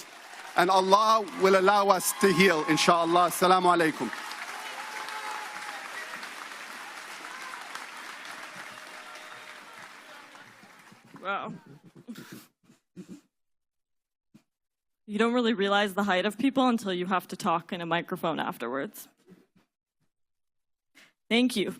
And Allah will allow us to heal, inshallah. Assalamu alaikum. Wow. You don't really realize the height of people until you have to talk in a microphone afterwards. Thank you.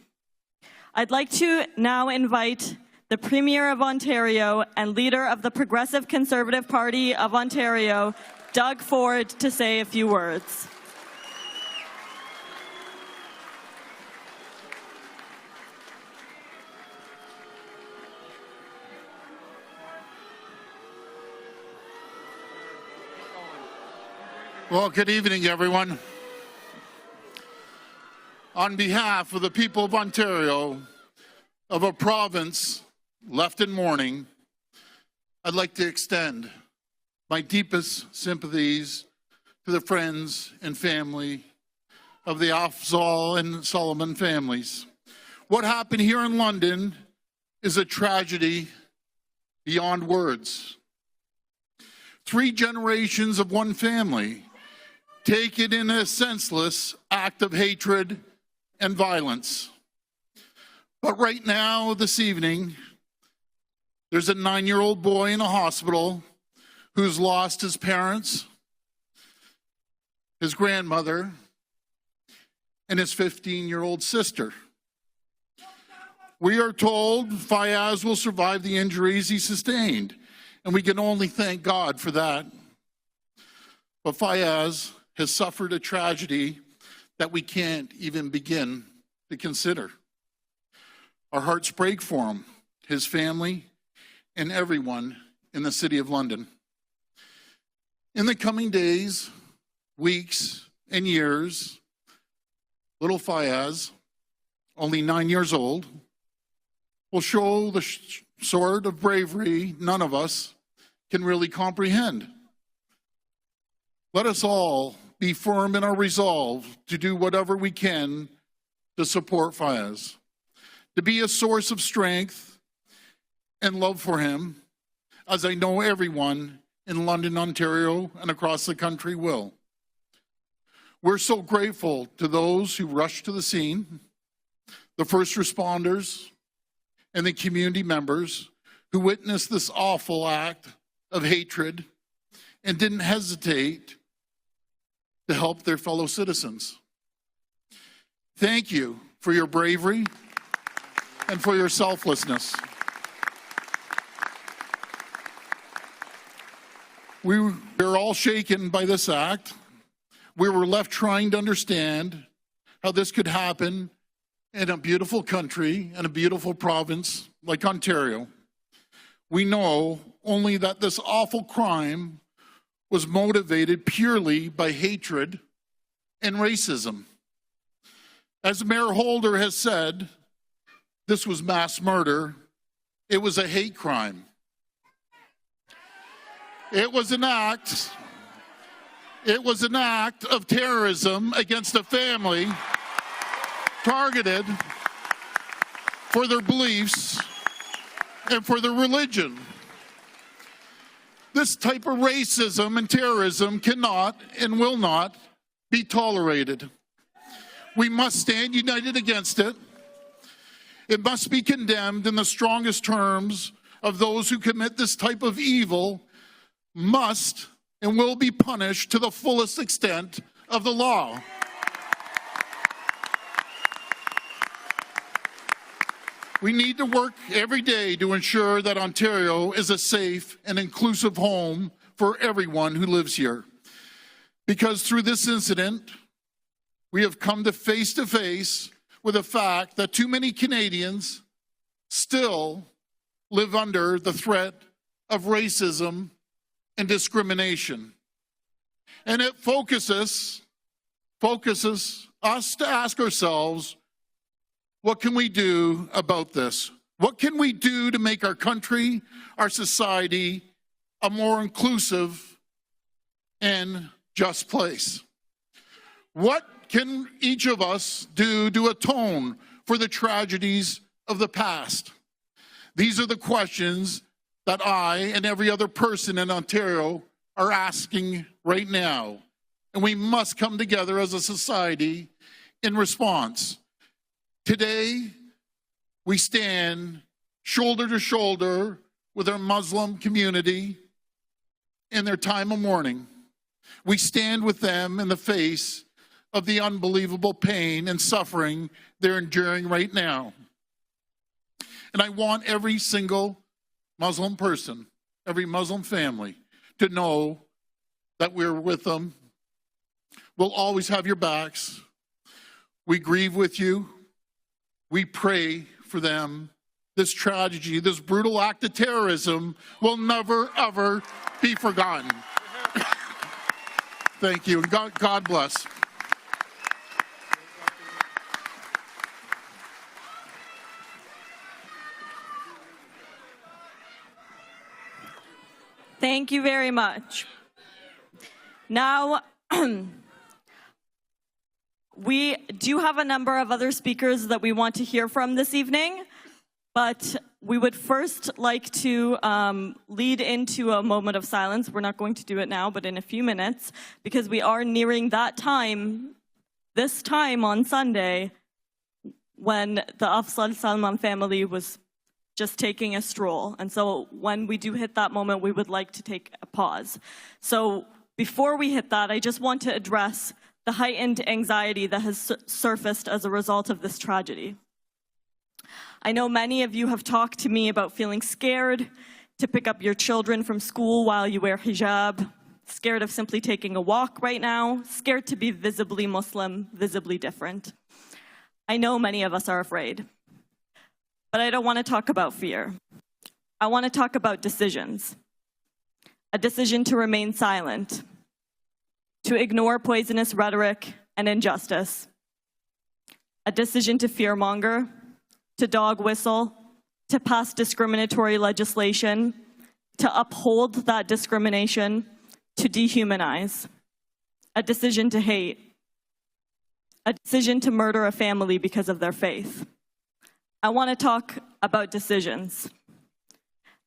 I'd like to now invite the Premier of Ontario and leader of the Progressive Conservative Party of Ontario, Doug Ford, to say a few words. Well, good evening, everyone. On behalf of the people of Ontario, of a province left in mourning, I'd like to extend my deepest sympathies to the friends and family of the Afzal and Solomon families. What happened here in London is a tragedy beyond words. 3 generations of one family taken in a senseless act of hatred and violence. But right now, this evening, there's a 9-year-old boy in a hospital who's lost his parents, his grandmother, and his 15-year-old sister. We are told Fayaz will survive the injuries he sustained, and we can only thank God for that. But Fayaz has suffered a tragedy that we can't even begin to consider. Our hearts break for him, his family, and everyone in the City of London. In the coming days, weeks, and years, little Fayaz, only 9 years old, will show the sort of bravery none of us can really comprehend. Let us all be firm in our resolve to do whatever we can to support Fayaz, to be a source of strength and love for him, as I know everyone in London, Ontario, and across the country will. We're so grateful to those who rushed to the scene, the first responders, and the community members who witnessed this awful act of hatred and didn't hesitate to help their fellow citizens. Thank you for your bravery and for your selflessness. We're all shaken by this act. We were left trying to understand how this could happen in a beautiful country and a beautiful province like Ontario. We know only that this awful crime was motivated purely by hatred and racism. As Mayor Holder has said, this was mass murder. It was a hate crime. It was an act of terrorism against a family targeted for their beliefs and for their religion. This type of racism and terrorism cannot and will not be tolerated. We must stand united against it. It must be condemned in the strongest terms of those who commit this type of evil must and will be punished to the fullest extent of the law. We need to work every day to ensure that Ontario is a safe and inclusive home for everyone who lives here. Because through this incident, we have come to face with the fact that too many Canadians still live under the threat of racism and discrimination. And it focuses us to ask ourselves, what can we do about this? What can we do to make our country, our society, a more inclusive and just place? What can each of us do to atone for the tragedies of the past? These are the questions that I and every other person in Ontario are asking right now. And we must come together as a society in response. Today, we stand shoulder to shoulder with our Muslim community in their time of mourning. We stand with them in the face of the unbelievable pain and suffering they're enduring right now. And I want every single Muslim person, every Muslim family, to know that we're with them. We'll always have your backs. We grieve with you. We pray for them. This tragedy, this brutal act of terrorism will never, ever be forgotten. Thank you, and God bless. Thank you very much. Now, we do have a number of other speakers that we want to hear from this evening, but we would first like to lead into a moment of silence. We're not going to do it now, but in a few minutes, because we are nearing that time, this time on Sunday, when the Afzal Salman family was just taking a stroll. And so when we do hit that moment, we would like to take a pause. So before we hit that, I just want to address the heightened anxiety that has surfaced as a result of this tragedy. I know many of you have talked to me about feeling scared to pick up your children from school while you wear hijab, scared of simply taking a walk right now, scared to be visibly Muslim, visibly different. I know many of us are afraid. But I don't want to talk about fear. I want to talk about decisions. A decision to remain silent, to ignore poisonous rhetoric and injustice. A decision to fearmonger, to dog whistle, to pass discriminatory legislation, to uphold that discrimination, to dehumanize. A decision to hate. A decision to murder a family because of their faith. I want to talk about decisions.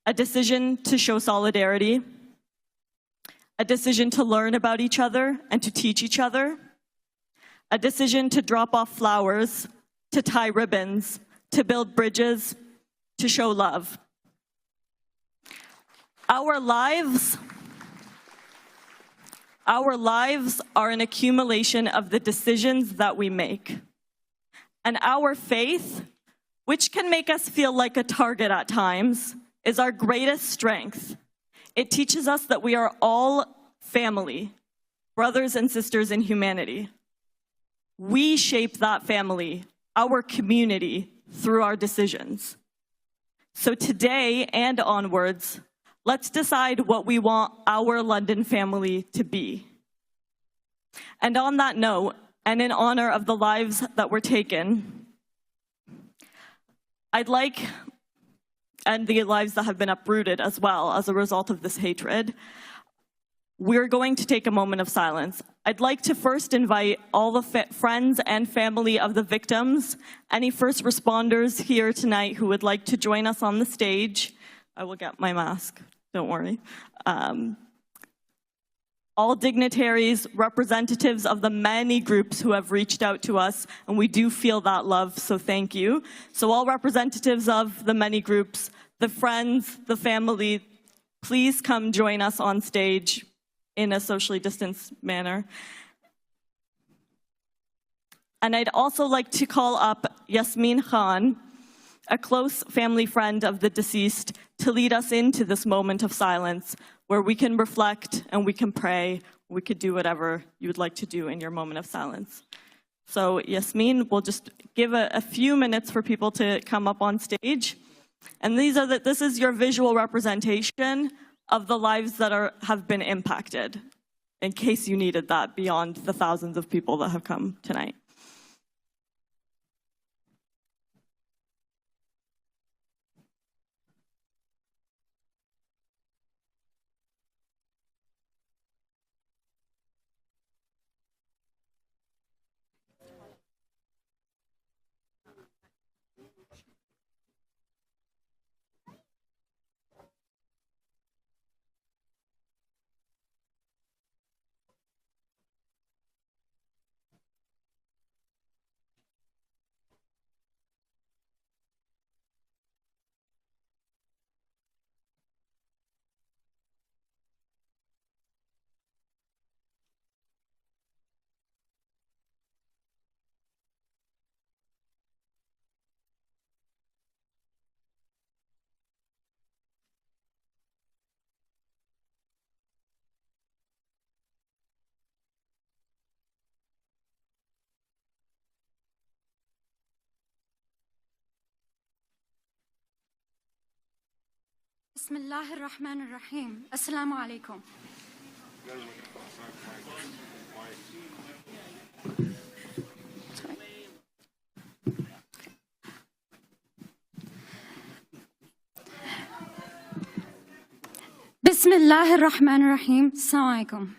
A decision to show solidarity, a decision to learn about each other and to teach each other, a decision to drop off flowers, to tie ribbons, to build bridges, to show love. Our lives are an accumulation of the decisions that we make. And our faith, which can make us feel like a target at times, is our greatest strength. It teaches us that we are all family, brothers and sisters in humanity. We shape that family, our community, through our decisions. So today and onwards, Let's decide what we want our London family to be. And on that note, and in honor of the lives that were taken, and the lives that have been uprooted as well as a result of this hatred, we're going to take a moment of silence. I'd like to first invite all the friends and family of the victims, any first responders here tonight who would like to join us on the stage. I will get my mask, don't worry. All dignitaries, representatives of the many groups who have reached out to us, and we do feel that love, so thank you. So all representatives of the many groups, the friends, the family, please come join us on stage in a socially distanced manner. And I'd also like to call up Yasmin Khan, a close family friend of the deceased, to lead us into this moment of silence where we can reflect and we can pray. We could do whatever you would like to do in your moment of silence. So Yasmin, we'll just give a few minutes for people to come up on stage. And this is your visual representation of the lives that have been impacted, in case you needed that beyond the thousands of people that have come tonight. بسم الله الرحمن الرحيم. السلام عليكم. بسم الله الرحمن الرحيم. Assalamu alaikum.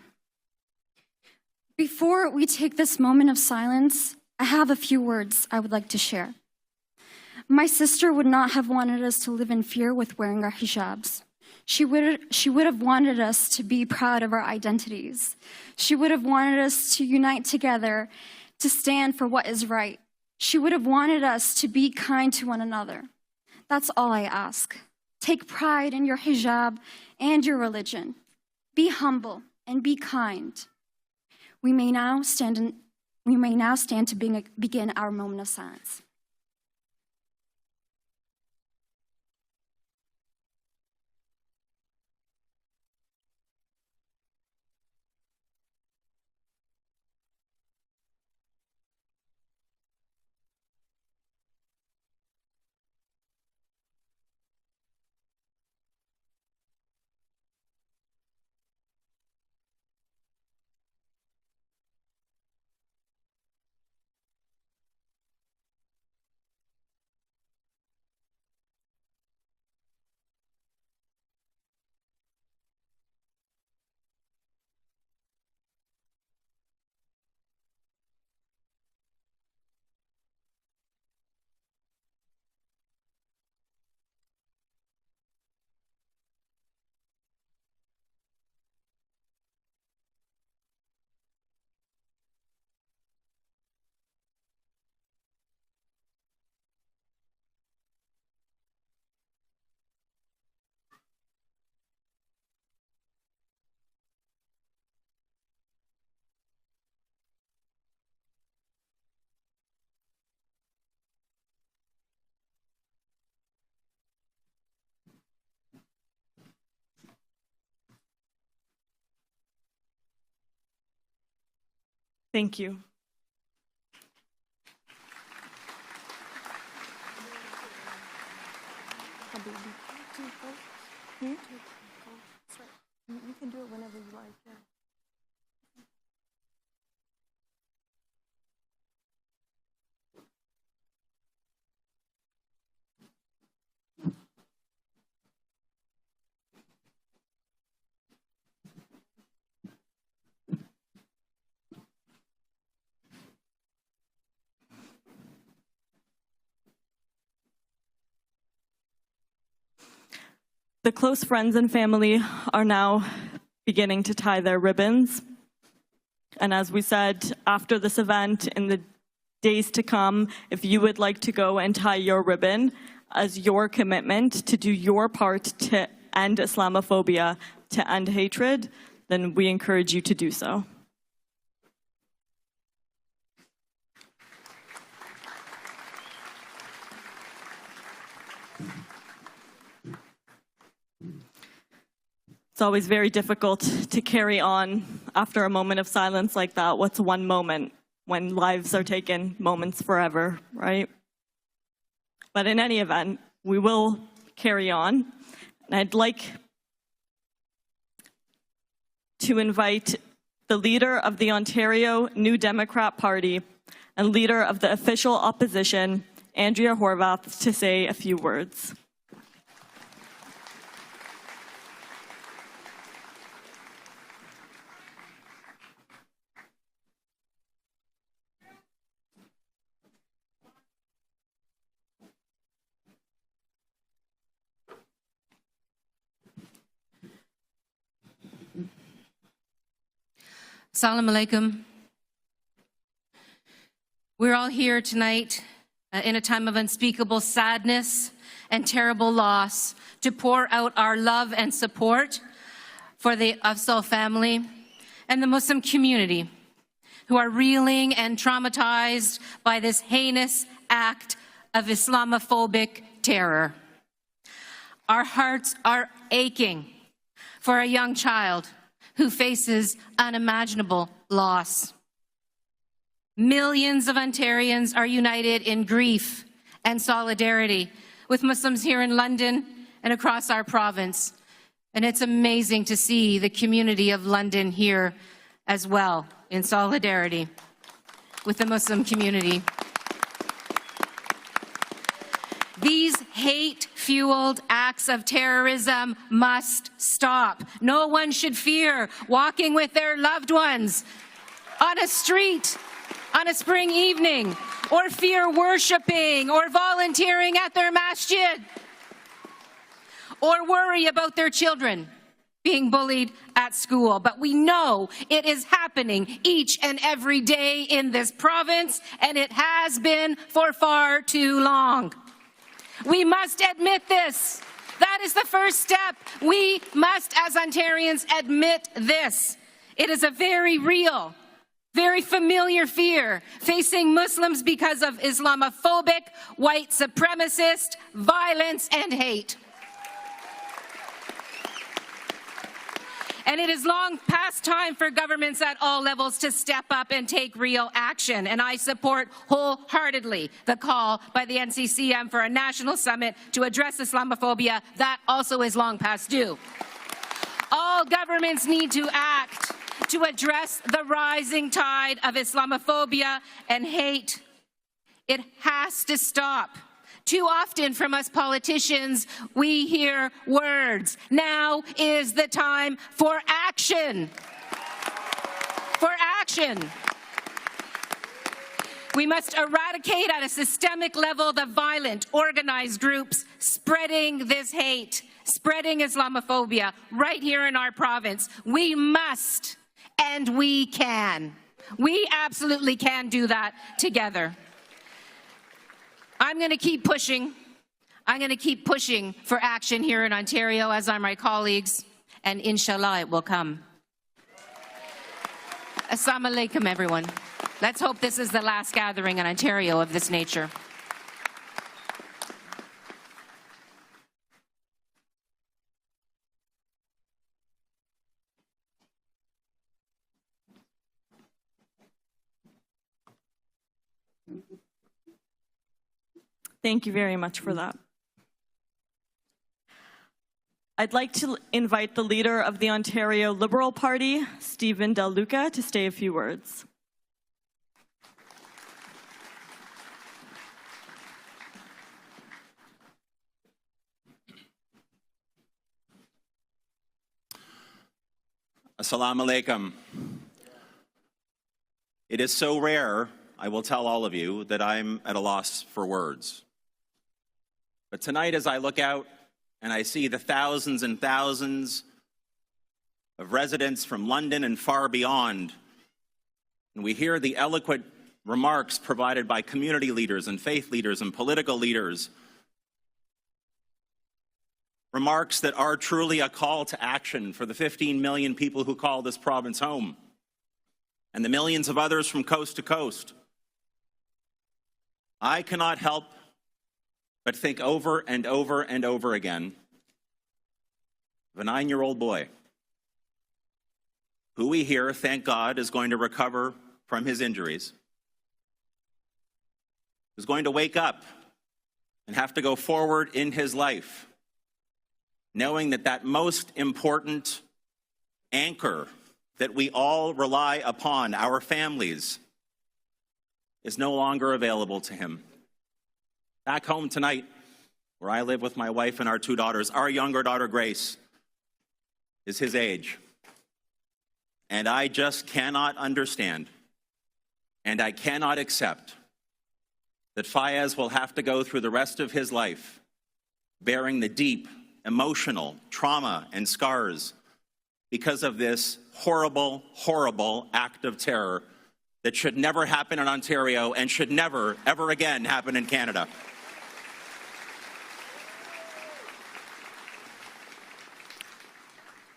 Before we take this moment of silence, I have a few words I would like to share. My sister would not have wanted us to live in fear with wearing our hijabs. She would have wanted us to be proud of our identities. She would have wanted us to unite together, to stand for what is right. She would have wanted us to be kind to one another. That's all I ask. Take pride in your hijab and your religion. Be humble and be kind. We may now stand to begin our moment of silence. Thank you. You can do it whenever you like, yeah. The close friends and family are now beginning to tie their ribbons. And as we said, after this event, in the days to come, if you would like to go and tie your ribbon as your commitment to do your part to end Islamophobia, to end hatred, then we encourage you to do so. It's always very difficult to carry on after a moment of silence like that. What's one moment when lives are taken, moments forever, right? But in any event, we will carry on. And I'd like to invite the leader of the Ontario New Democrat Party and leader of the official opposition, Andrea Horwath, to say a few words. Assalamu alaikum. We're all here tonight in a time of unspeakable sadness and terrible loss to pour out our love and support for the Afzal family and the Muslim community who are reeling and traumatized by this heinous act of Islamophobic terror. Our hearts are aching for a young child who faces unimaginable loss. Millions of Ontarians are united in grief and solidarity with Muslims here in London and across our province. And it's amazing to see the community of London here as well in solidarity with the Muslim community. These hate-fueled acts of terrorism must stop. No one should fear walking with their loved ones on a street on a spring evening, or fear worshiping or volunteering at their masjid, or worry about their children being bullied at school. But we know it is happening each and every day in this province, and it has been for far too long. We must admit this. That is the first step. We must, as Ontarians, admit this. It is a very real, very familiar fear facing Muslims because of Islamophobic, white supremacist violence and hate. And it is long past time for governments at all levels to step up and take real action. And I support wholeheartedly the call by the NCCM for a national summit to address Islamophobia. That also is long past due. All governments need to act to address the rising tide of Islamophobia and hate. It has to stop. Too often from us politicians, we hear words. Now is the time for action. For action. We must eradicate at a systemic level the violent, organized groups spreading this hate, spreading Islamophobia right here in our province. We must, and we can. We absolutely can do that together. I'm going to keep pushing. I'm going to keep pushing for action here in Ontario, as are my colleagues, and inshallah it will come. Assalamu alaikum, everyone. Let's hope this is the last gathering in Ontario of this nature. Thank you very much for that. I'd like to invite the leader of the Ontario Liberal Party, Stephen Del Luca, to say a few words. Assalamu alaikum. It is so rare, I will tell all of you, that I'm at a loss for words. But tonight, as I look out and I see the thousands and thousands of residents from London and far beyond, and we hear the eloquent remarks provided by community leaders and faith leaders and political leaders, remarks that are truly a call to action for the 15 million people who call this province home, and the millions of others from coast to coast, I cannot help but think over and over and over again of a 9-year-old boy who we hear, thank God, is going to recover from his injuries, who's going to wake up and have to go forward in his life, knowing that that most important anchor that we all rely upon, our families, is no longer available to him. Back home tonight, where I live with my wife and our 2 daughters, our younger daughter, Grace, is his age. And I just cannot understand, and I cannot accept, that Fayez will have to go through the rest of his life bearing the deep emotional trauma and scars because of this horrible, horrible act of terror that should never happen in Ontario and should never, ever again happen in Canada.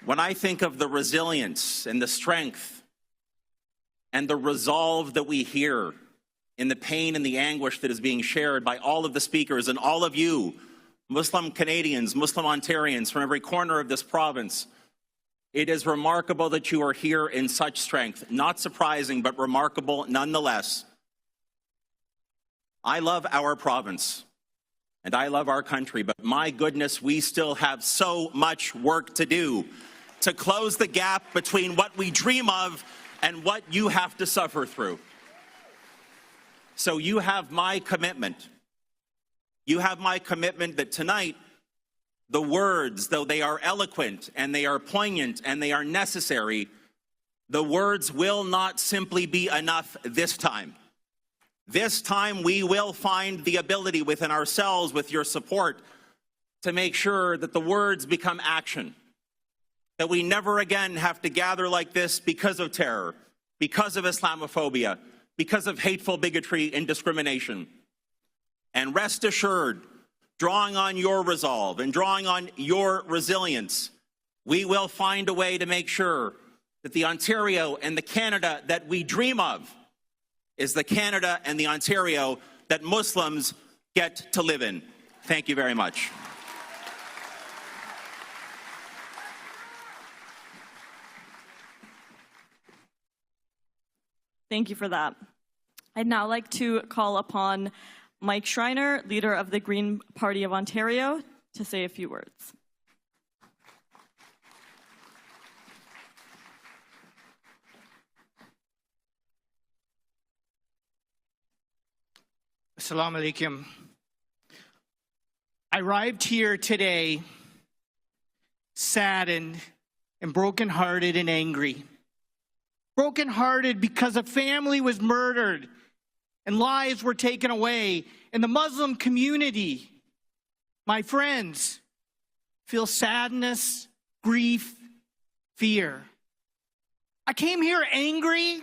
When I think of the resilience and the strength and the resolve that we hear in the pain and the anguish that is being shared by all of the speakers and all of you, Muslim Canadians, Muslim Ontarians from every corner of this province, it is remarkable that you are here in such strength. Not surprising, but remarkable nonetheless. I love our province and I love our country, but my goodness, we still have so much work to do to close the gap between what we dream of and what you have to suffer through. So you have my commitment. You have my commitment that tonight, the words, though they are eloquent and they are poignant and they are necessary, the words will not simply be enough this time. This time we will find the ability within ourselves, with your support, to make sure that the words become action. That we never again have to gather like this because of terror, because of Islamophobia, because of hateful bigotry and discrimination. And rest assured, drawing on your resolve and drawing on your resilience, we will find a way to make sure that the Ontario and the Canada that we dream of is the Canada and the Ontario that Muslims get to live in. Thank you very much. Thank you for that. I'd now like to call upon Mike Schreiner, leader of the Green Party of Ontario, to say a few words. Assalamu alaikum. I arrived here today saddened and brokenhearted and angry. Brokenhearted because a family was murdered and lives were taken away, and the Muslim community, my friends, feel sadness, grief, fear. I came here angry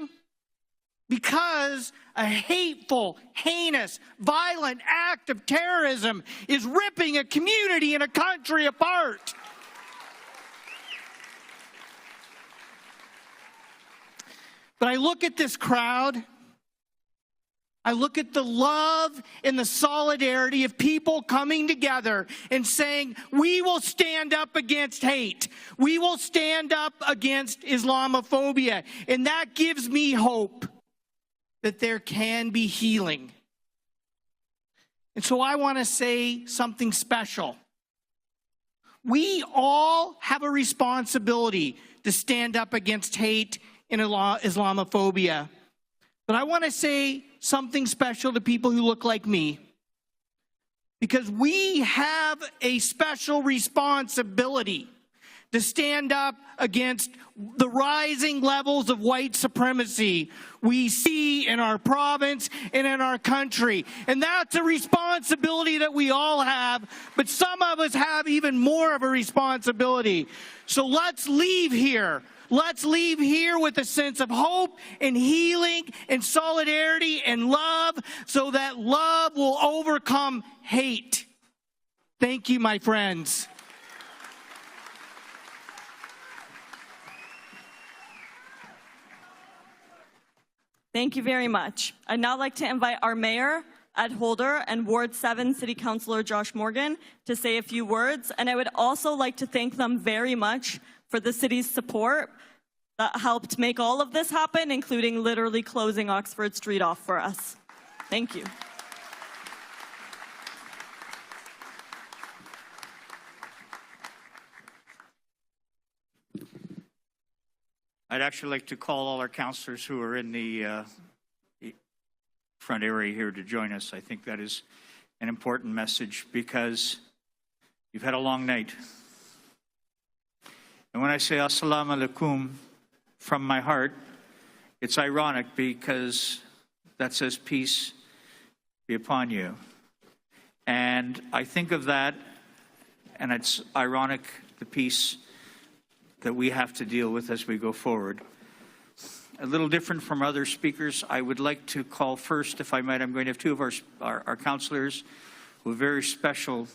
because a hateful, heinous, violent act of terrorism is ripping a community and a country apart. But I look at this crowd, I look at the love and the solidarity of people coming together and saying, we will stand up against hate. We will stand up against Islamophobia. And that gives me hope that there can be healing. And so I want to say something special. We all have a responsibility to stand up against hate and Islamophobia. But I want to say something special to people who look like me, because we have a special responsibility to stand up against the rising levels of white supremacy we see in our province and in our country. And that's a responsibility that we all have, but some of us have even more of a responsibility. So let's leave here. Let's leave here with a sense of hope and healing and solidarity and love, so that love will overcome hate. Thank you, my friends. Thank you very much. I'd now like to invite our Mayor, Ed Holder, and Ward 7 City Councillor Josh Morgan to say a few words. And I would also like to thank them very much for the city's support that helped make all of this happen, including literally closing Oxford Street off for us. Thank you. I'd actually like to call all our councillors who are in the front area here to join us. I think that is an important message, because you've had a long night. And when I say assalamu alaikum from my heart, it's ironic, because that says peace be upon you. And I think of that, and it's ironic, the peace that we have to deal with as we go forward. A little different from other speakers, I would like to call first, if I might, I'm going to have two of our councillors with a very special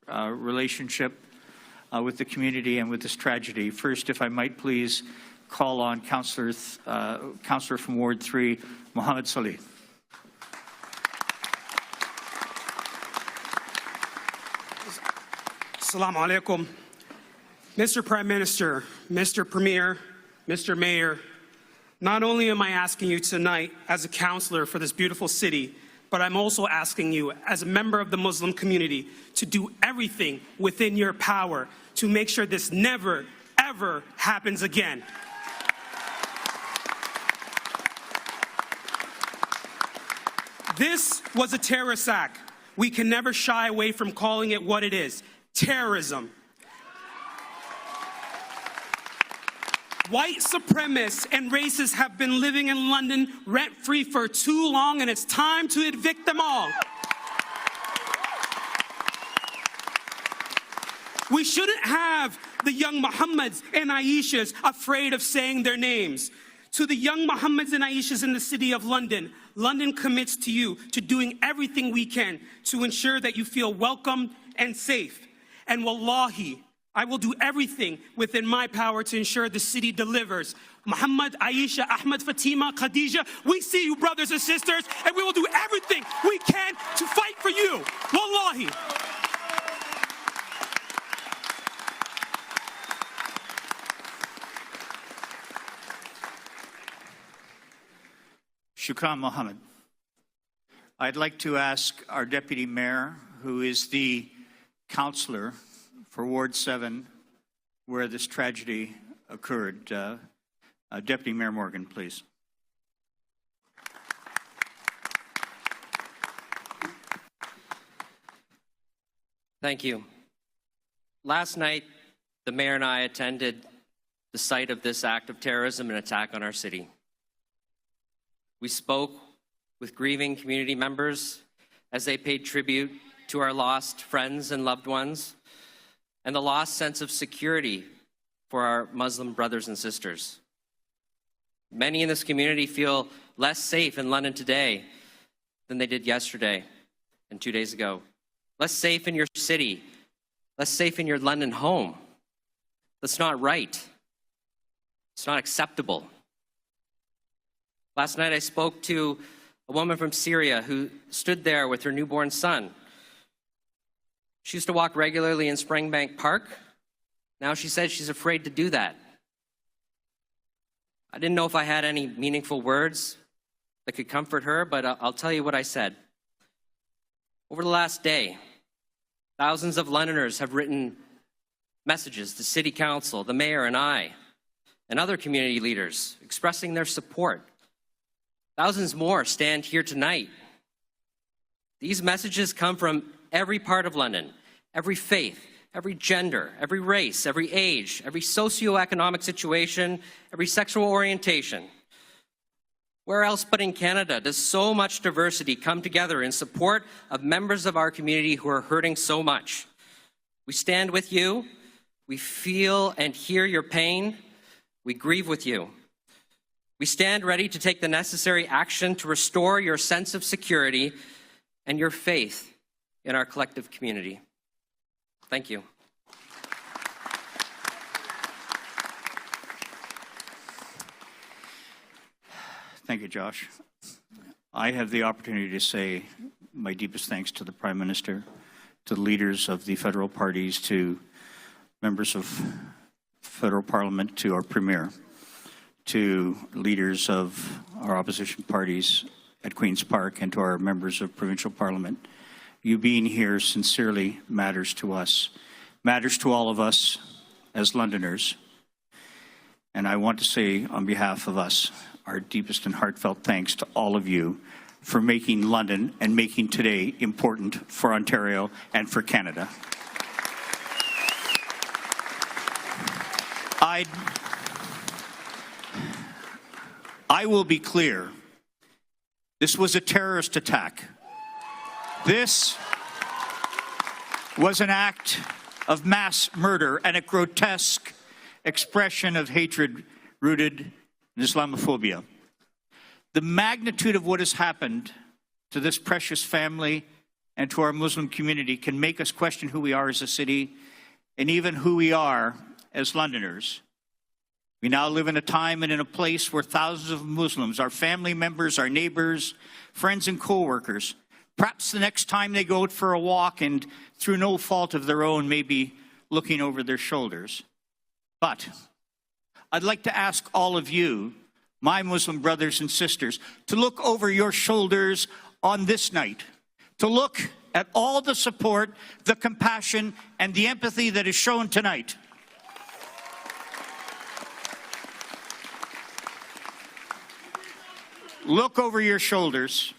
relationship with the community and with this tragedy. First, if I might please call on Councillor from Ward 3, Mohammed Salih. Assalamu alaikum. Mr. Prime Minister, Mr. Premier, Mr. Mayor, not only am I asking you tonight as a councillor for this beautiful city, but I'm also asking you as a member of the Muslim community to do everything within your power to make sure this never, ever happens again. This was a terrorist act. We can never shy away from calling it what it is: terrorism. White supremacists and racists have been living in London rent-free for too long, and it's time to evict them all. We shouldn't have the young Muhammads and Aishas afraid of saying their names. To the young Muhammads and Aishas in the city of London, London commits to you to doing everything we can to ensure that you feel welcome and safe. And wallahi, I will do everything within my power to ensure the city delivers. Muhammad, Aisha, Ahmed, Fatima, Khadija, we see you, brothers and sisters, and we will do everything we can to fight for you. Wallahi. Shukran Mohammed. I'd like to ask our Deputy Mayor, who is the councillor for Ward 7, where this tragedy occurred. Deputy Mayor Morgan, please. Thank you. Last night, the mayor and I attended the site of this act of terrorism and attack on our city. We spoke with grieving community members as they paid tribute to our lost friends and loved ones, and the lost sense of security for our Muslim brothers and sisters. Many in this community feel less safe in London today than they did yesterday and 2 days ago. Less safe in your city, less safe in your London home. That's not right. It's not acceptable. Last night I spoke to a woman from Syria who stood there with her newborn son. She used to walk regularly in Springbank Park. Now she said she's afraid to do that. I didn't know if I had any meaningful words that could comfort her, but I'll tell you what I said. Over the last day, thousands of Londoners have written messages to City Council, the Mayor and I, and other community leaders expressing their support. Thousands more stand here tonight. These messages come from every part of London, every faith, every gender, every race, every age, every socioeconomic situation, every sexual orientation. Where else but in Canada does so much diversity come together in support of members of our community who are hurting so much? We stand with you. We feel and hear your pain. We grieve with you. We stand ready to take the necessary action to restore your sense of security and your faith in our collective community. Thank you. Thank you, Josh. I have the opportunity to say my deepest thanks to the Prime Minister, to the leaders of the federal parties, to members of federal parliament, to our Premier, to leaders of our opposition parties at Queen's Park, and to our members of Provincial Parliament. You being here sincerely matters to us, matters to all of us as Londoners. And I want to say on behalf of us, our deepest and heartfelt thanks to all of you for making London and making today important for Ontario and for Canada. I will be clear. This was a terrorist attack. This was an act of mass murder and a grotesque expression of hatred rooted in Islamophobia. The magnitude of what has happened to this precious family and to our Muslim community can make us question who we are as a city and even who we are as Londoners. We now live in a time and in a place where thousands of Muslims, our family members, our neighbors, friends and co-workers, perhaps the next time they go out for a walk and through no fault of their own may be looking over their shoulders. But I'd like to ask all of you, my Muslim brothers and sisters, to look over your shoulders on this night, to look at all the support, the compassion, and the empathy that is shown tonight. Look over your shoulders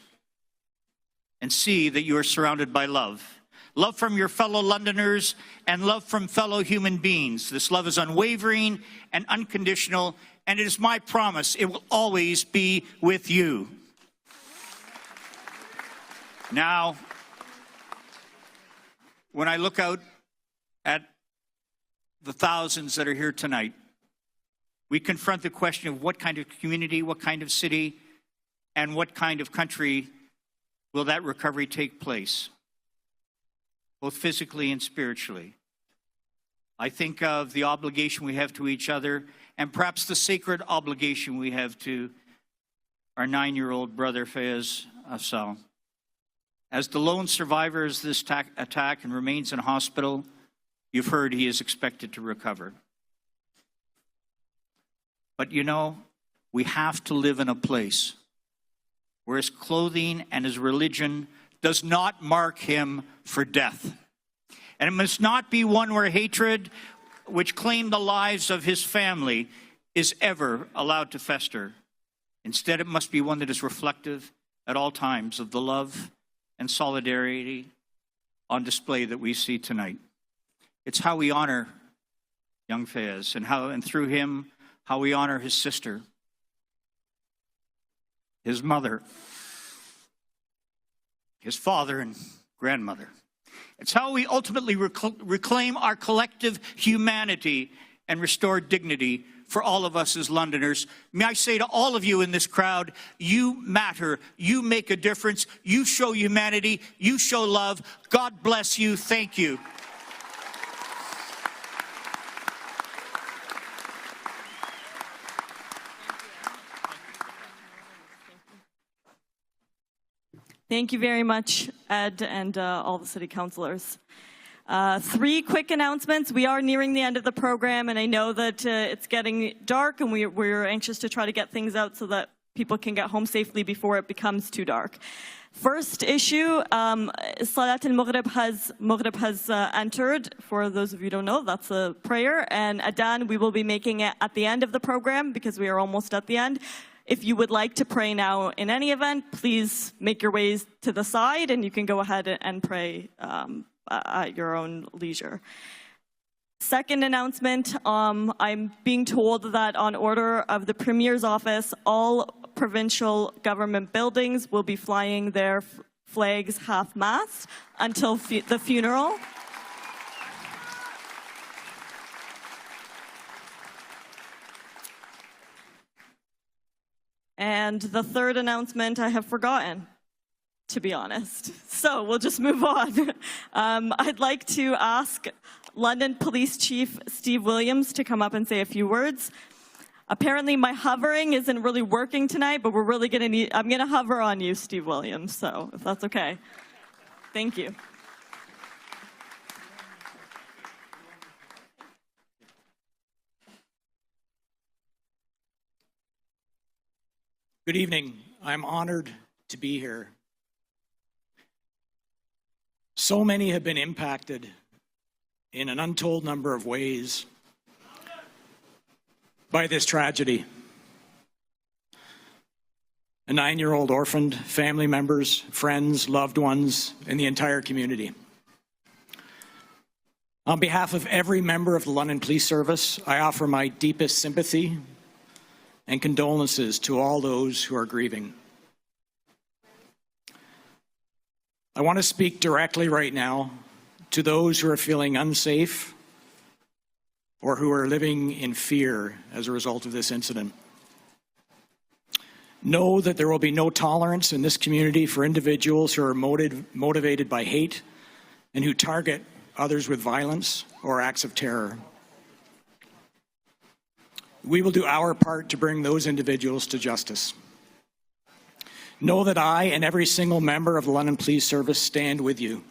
and see that you are surrounded by love. Love from your fellow Londoners and love from fellow human beings. This love is unwavering and unconditional, and it is my promise it will always be with you. Now, when I look out at the thousands that are here tonight, we confront the question of what kind of community, what kind of city, and what kind of country will that recovery take place, both physically and spiritually. I think of the obligation we have to each other and perhaps the sacred obligation we have to our 9-year-old brother, Fayez Afzal. As the lone survivor of this attack and remains in hospital, you've heard he is expected to recover. But you know, we have to live in a place where his clothing and his religion does not mark him for death. And it must not be one where hatred, which claimed the lives of his family, is ever allowed to fester. Instead, it must be one that is reflective at all times of the love and solidarity on display that we see tonight. It's how we honor young Fayez, and through him, how we honor his sister, his mother, his father and grandmother. It's how we ultimately reclaim our collective humanity and restore dignity for all of us as Londoners. May I say to all of you in this crowd, you matter, you make a difference, you show humanity, you show love. God bless you. Thank you. Thank you very much, Ed, and all the city councillors. 3 quick announcements. We are nearing the end of the program, and I know that it's getting dark, and we're anxious to try to get things out so that people can get home safely before it becomes too dark. First issue, Salat al-Maghrib has entered. For those of you who don't know, that's a prayer. And Adhan, we will be making it at the end of the program because we are almost at the end. If you would like to pray now in any event, please make your ways to the side and you can go ahead and pray at your own leisure. Second announcement, I'm being told that on order of the Premier's office, all provincial government buildings will be flying their flags half-mast until the funeral. And the third announcement I have forgotten, to be honest. So we'll just move on. I'd like to ask London Police Chief Steve Williams to come up and say a few words. Apparently my hovering isn't really working tonight, but we're really gonna need, I'm gonna hover on you, Steve Williams, so if that's okay. Thank you. Good evening. I'm honored to be here. So many have been impacted in an untold number of ways by this tragedy. A 9-year-old orphaned, family members, friends, loved ones, and the entire community. On behalf of every member of the London Police Service, I offer my deepest sympathy and condolences to all those who are grieving. I want to speak directly right now to those who are feeling unsafe or who are living in fear as a result of this incident. Know that there will be no tolerance in this community for individuals who are motivated by hate and who target others with violence or acts of terror. We will do our part to bring those individuals to justice. Know that I and every single member of the London Police Service stand with you.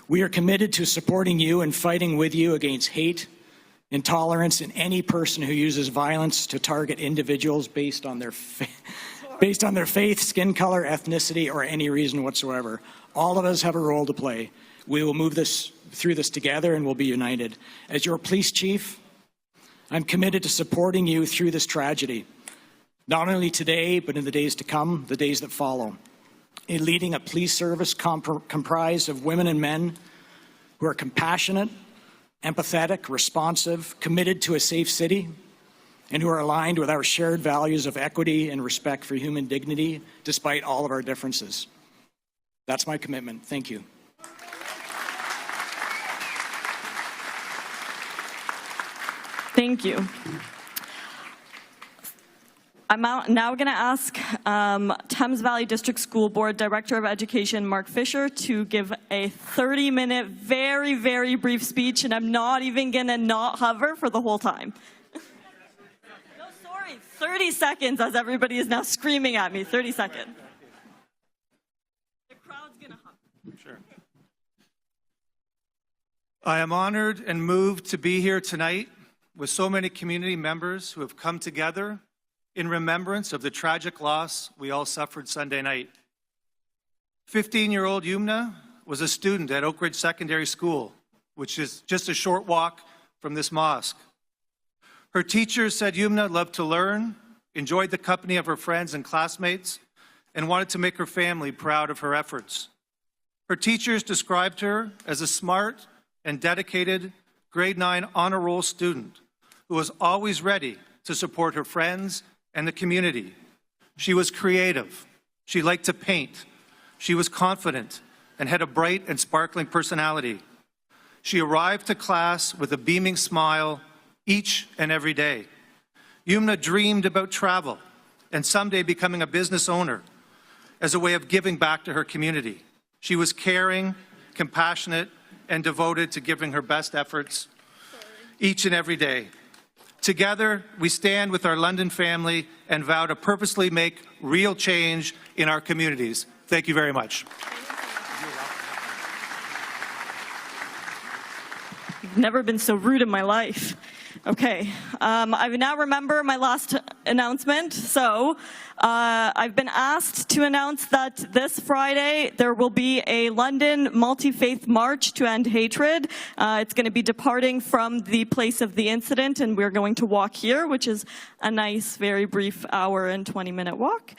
We are committed to supporting you and fighting with you against hate, intolerance, and any person who uses violence to target individuals based on their faith, skin color, ethnicity, or any reason whatsoever. All of us have a role to play. We will move through this together and we'll be united. As your police chief, I'm committed to supporting you through this tragedy, not only today, but in the days to come, the days that follow. In leading a police service comprised of women and men who are compassionate, empathetic, responsive, committed to a safe city, and who are aligned with our shared values of equity and respect for human dignity, despite all of our differences. That's my commitment. Thank you. Thank you. I'm now going to ask Thames Valley District School Board Director of Education, Mark Fisher, to give a 30-minute, very, very brief speech, and I'm not even going to not hover for the whole time. No, sorry, 30 seconds, as everybody is now screaming at me. 30 seconds. The crowd's going to hover. Sure. I am honored and moved to be here tonight with so many community members who have come together in remembrance of the tragic loss we all suffered Sunday night. 15-year-old Yumna was a student at Oak Ridge Secondary School, which is just a short walk from this mosque. Her teachers said Yumna loved to learn, enjoyed the company of her friends and classmates, and wanted to make her family proud of her efforts. Her teachers described her as a smart and dedicated grade 9 honor roll student who was always ready to support her friends and the community. She was creative. She liked to paint. She was confident and had a bright and sparkling personality. She arrived to class with a beaming smile each and every day. Yumna dreamed about travel and someday becoming a business owner as a way of giving back to her community. She was caring, compassionate, and devoted to giving her best efforts each and every day. Together, we stand with our London family and vow to purposely make real change in our communities. Thank you very much. I've never been so rude in my life. Okay, I now remember my last announcement. So I've been asked to announce that this Friday there will be a London multi-faith march to end hatred. It's going to be departing from the place of the incident, and we're going to walk here, which is a nice, very brief hour and 20-minute walk.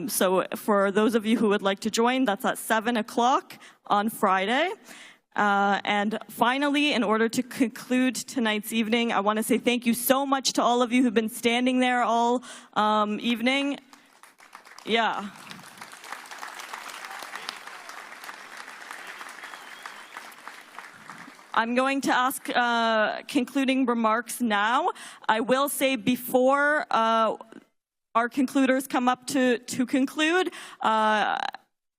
So for those of you who would like to join, that's at 7 o'clock on Friday. And finally, in order to conclude tonight's evening, I want to say thank you so much to all of you who've been standing there all evening. Yeah. I'm going to ask concluding remarks now. I will say before our concluders come up to conclude,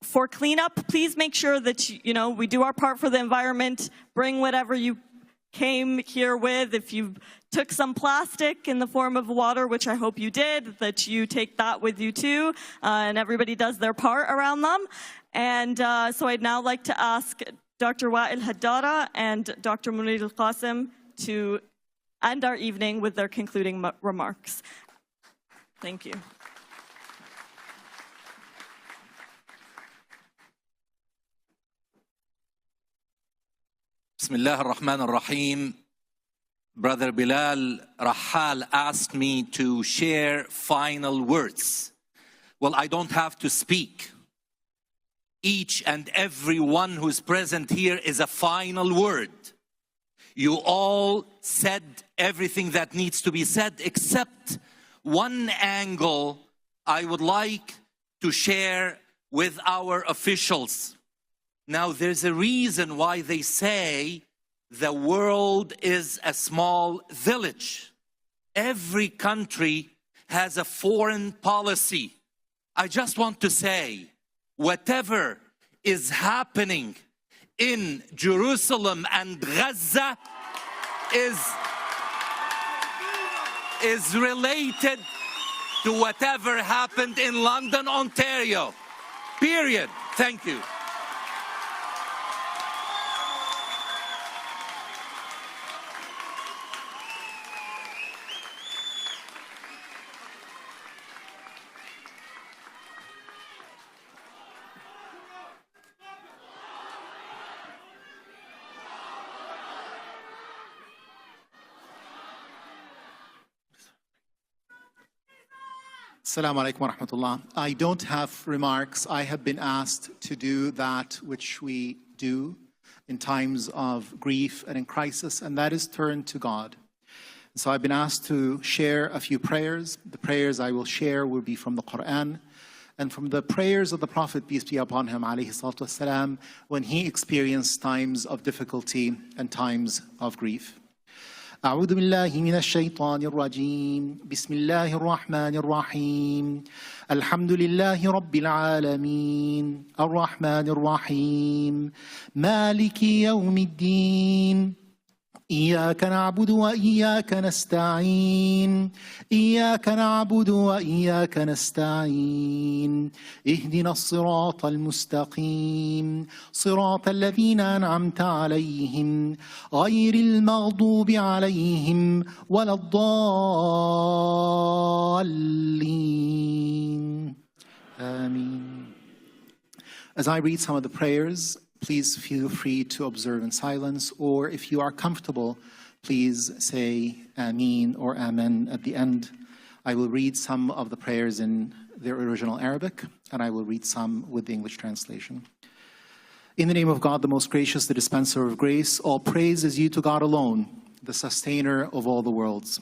for cleanup, please make sure that we do our part for the environment. Bring whatever you came here with. If you took some plastic in the form of water, which I hope you did, that you take that with you too, and everybody does their part around them. And so I'd now like to ask Dr. Wa'il Haddara and Dr. Munir Al-Qasim to end our evening with their concluding remarks. Thank you. Bismillah ar-Rahman ar-Rahim. Brother Bilal Rahal asked me to share final words. Well, I don't have to speak. Each and every one who's present here is a final word. You all said everything that needs to be said, except one angle I would like to share with our officials. Now, there's a reason why they say the world is a small village. Every country has a foreign policy. I just want to say, whatever is happening in Jerusalem and Gaza is related to whatever happened in London, Ontario. Period. Thank you. Assalamu alaikum wa rahmatullah. I don't have remarks. I have been asked to do that which we do in times of grief and in crisis, and that is turn to God. So I've been asked to share a few prayers. The prayers I will share will be from the Quran and from the prayers of the Prophet, peace be upon him, alayhi salatu wasalam, when he experienced times of difficulty and times of grief. أعوذ بالله من الشيطان الرجيم بسم الله الرحمن الرحيم الحمد لله رب العالمين الرحمن الرحيم مالك يوم الدين إياك نعبد وإياك نستعين إياك نعبد وإياك نستعين اهدنا الصراط المستقيم صراط الذين أنعمت عليهم غير المغضوب عليهم ولا الضالين آمين. As I read some of the prayers, please feel free to observe in silence, or if you are comfortable, please say Ameen or Amen at the end. I will read some of the prayers in their original Arabic, and I will read some with the English translation. In the name of God, the most gracious, the dispenser of grace, all praise is due to God alone, the sustainer of all the worlds,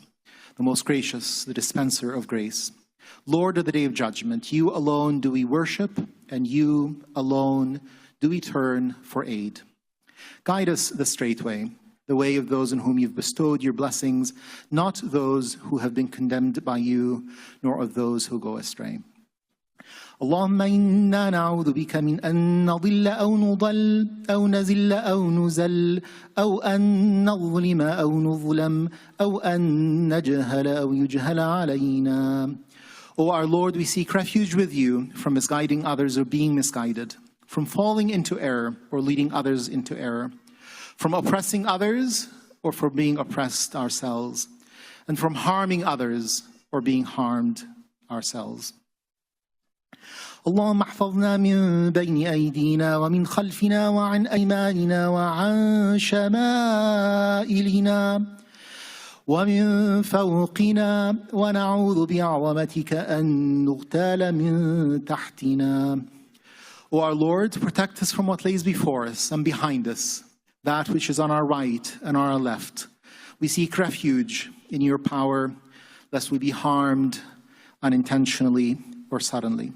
the most gracious, the dispenser of grace. Lord of the day of judgment, you alone do we worship, and you alone do we turn for aid. Guide us the straight way, the way of those on whom you've bestowed your blessings, not those who have been condemned by you, nor of those who go astray. اللهم إنا نعوذ بك من أن نضل أو نضل أو نزل أو نزل أو أن نظلم أو نظلم أو أن نجهل أو يجهل علينا. O our Lord, we seek refuge with you from misguiding others or being misguided, from falling into error or leading others into error, from oppressing others or for being oppressed ourselves, and from harming others or being harmed ourselves. اللهم احفظنا من بين أيدينا ومن خلفنا وعن أيماننا وعن شمائلنا ومن فوقنا ونعوذ بعظمتك أن نغتال من تحتنا. O our Lord, protect us from what lays before us and behind us, that which is on our right and on our left. We seek refuge in your power, lest we be harmed unintentionally or suddenly.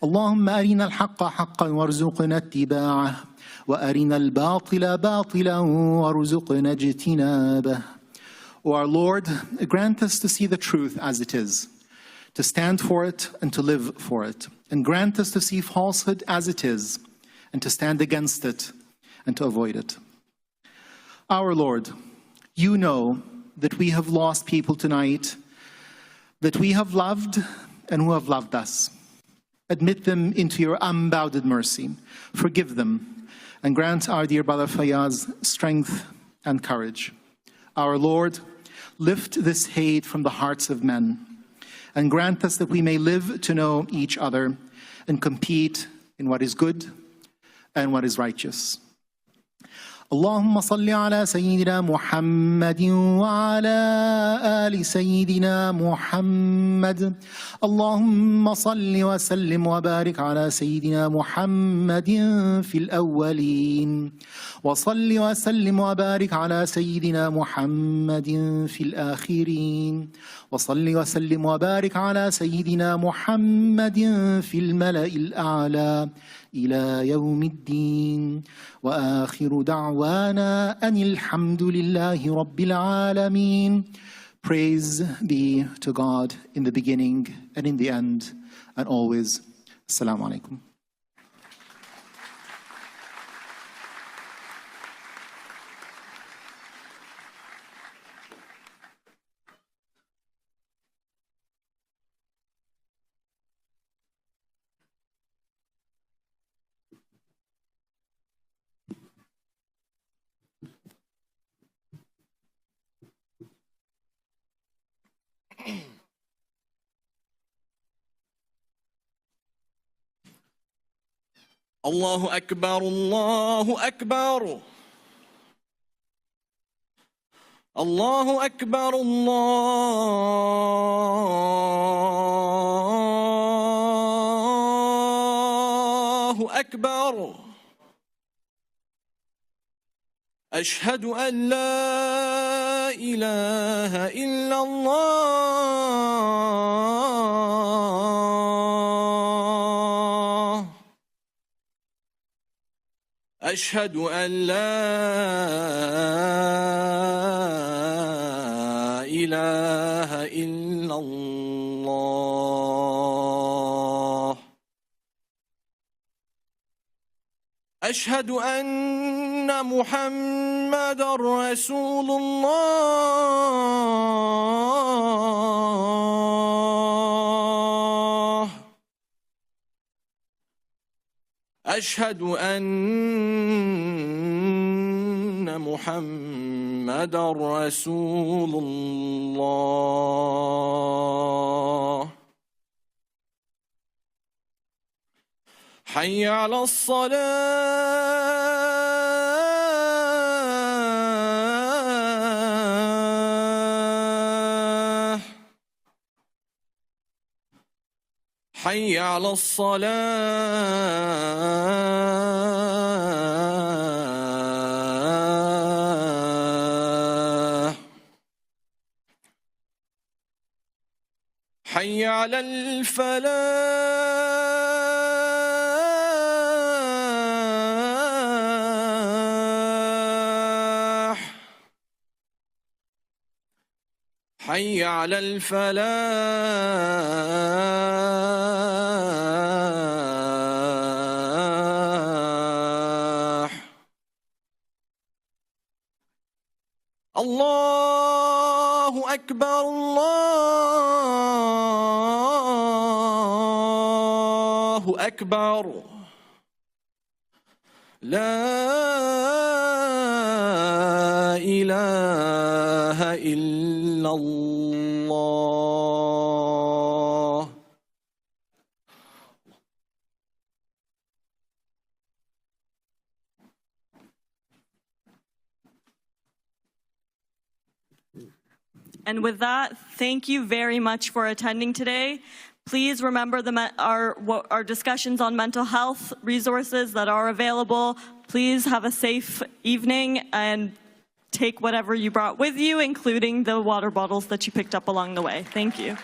اللهم أرنا الحق حقا وارزقنا اتباعه وأرنا الباطل باطلا وارزقنا اجتنابه. O our Lord, grant us to see the truth as it is, to stand for it and to live for it. And grant us to see falsehood as it is, and to stand against it and to avoid it. Our Lord, you know that we have lost people tonight, that we have loved and who have loved us. Admit them into your unbounded mercy. Forgive them, and grant our dear brother Fayaz strength and courage. Our Lord, lift this hate from the hearts of men, and grant us that we may live to know each other and compete in what is good and what is righteous. اللهم صل على سيدنا محمد وعلى آل سيدنا محمد. اللهم صل وسلم وبارك على سيدنا محمد في الأولين وصل وسلم وبارك على سيدنا محمد في الآخرين وصل وسلم وبارك على سيدنا محمد في الملأ الأعلى إلى يوم الدين. وآخر دعوانا أن الحمد لله رب العالمين. Praise be to God in the beginning and in the end and always. Assalamu alaikum. الله أكبر الله أكبر الله أكبر الله أكبر أشهد أن لا إله إلا الله أشهد أن لا إله إلا الله أشهد أن محمدًا رسول الله أشهد أن محمدًا رسول الله حي على الصلاة حي على الصلاة حي على الفلاح حي على الفلاح الله أكبر الله أكبر لا إله إلا الله. And with that, thank you very much for attending today. Please remember our discussions on mental health resources that are available. Please have a safe evening and take whatever you brought with you, including the water bottles that you picked up along the way. Thank you.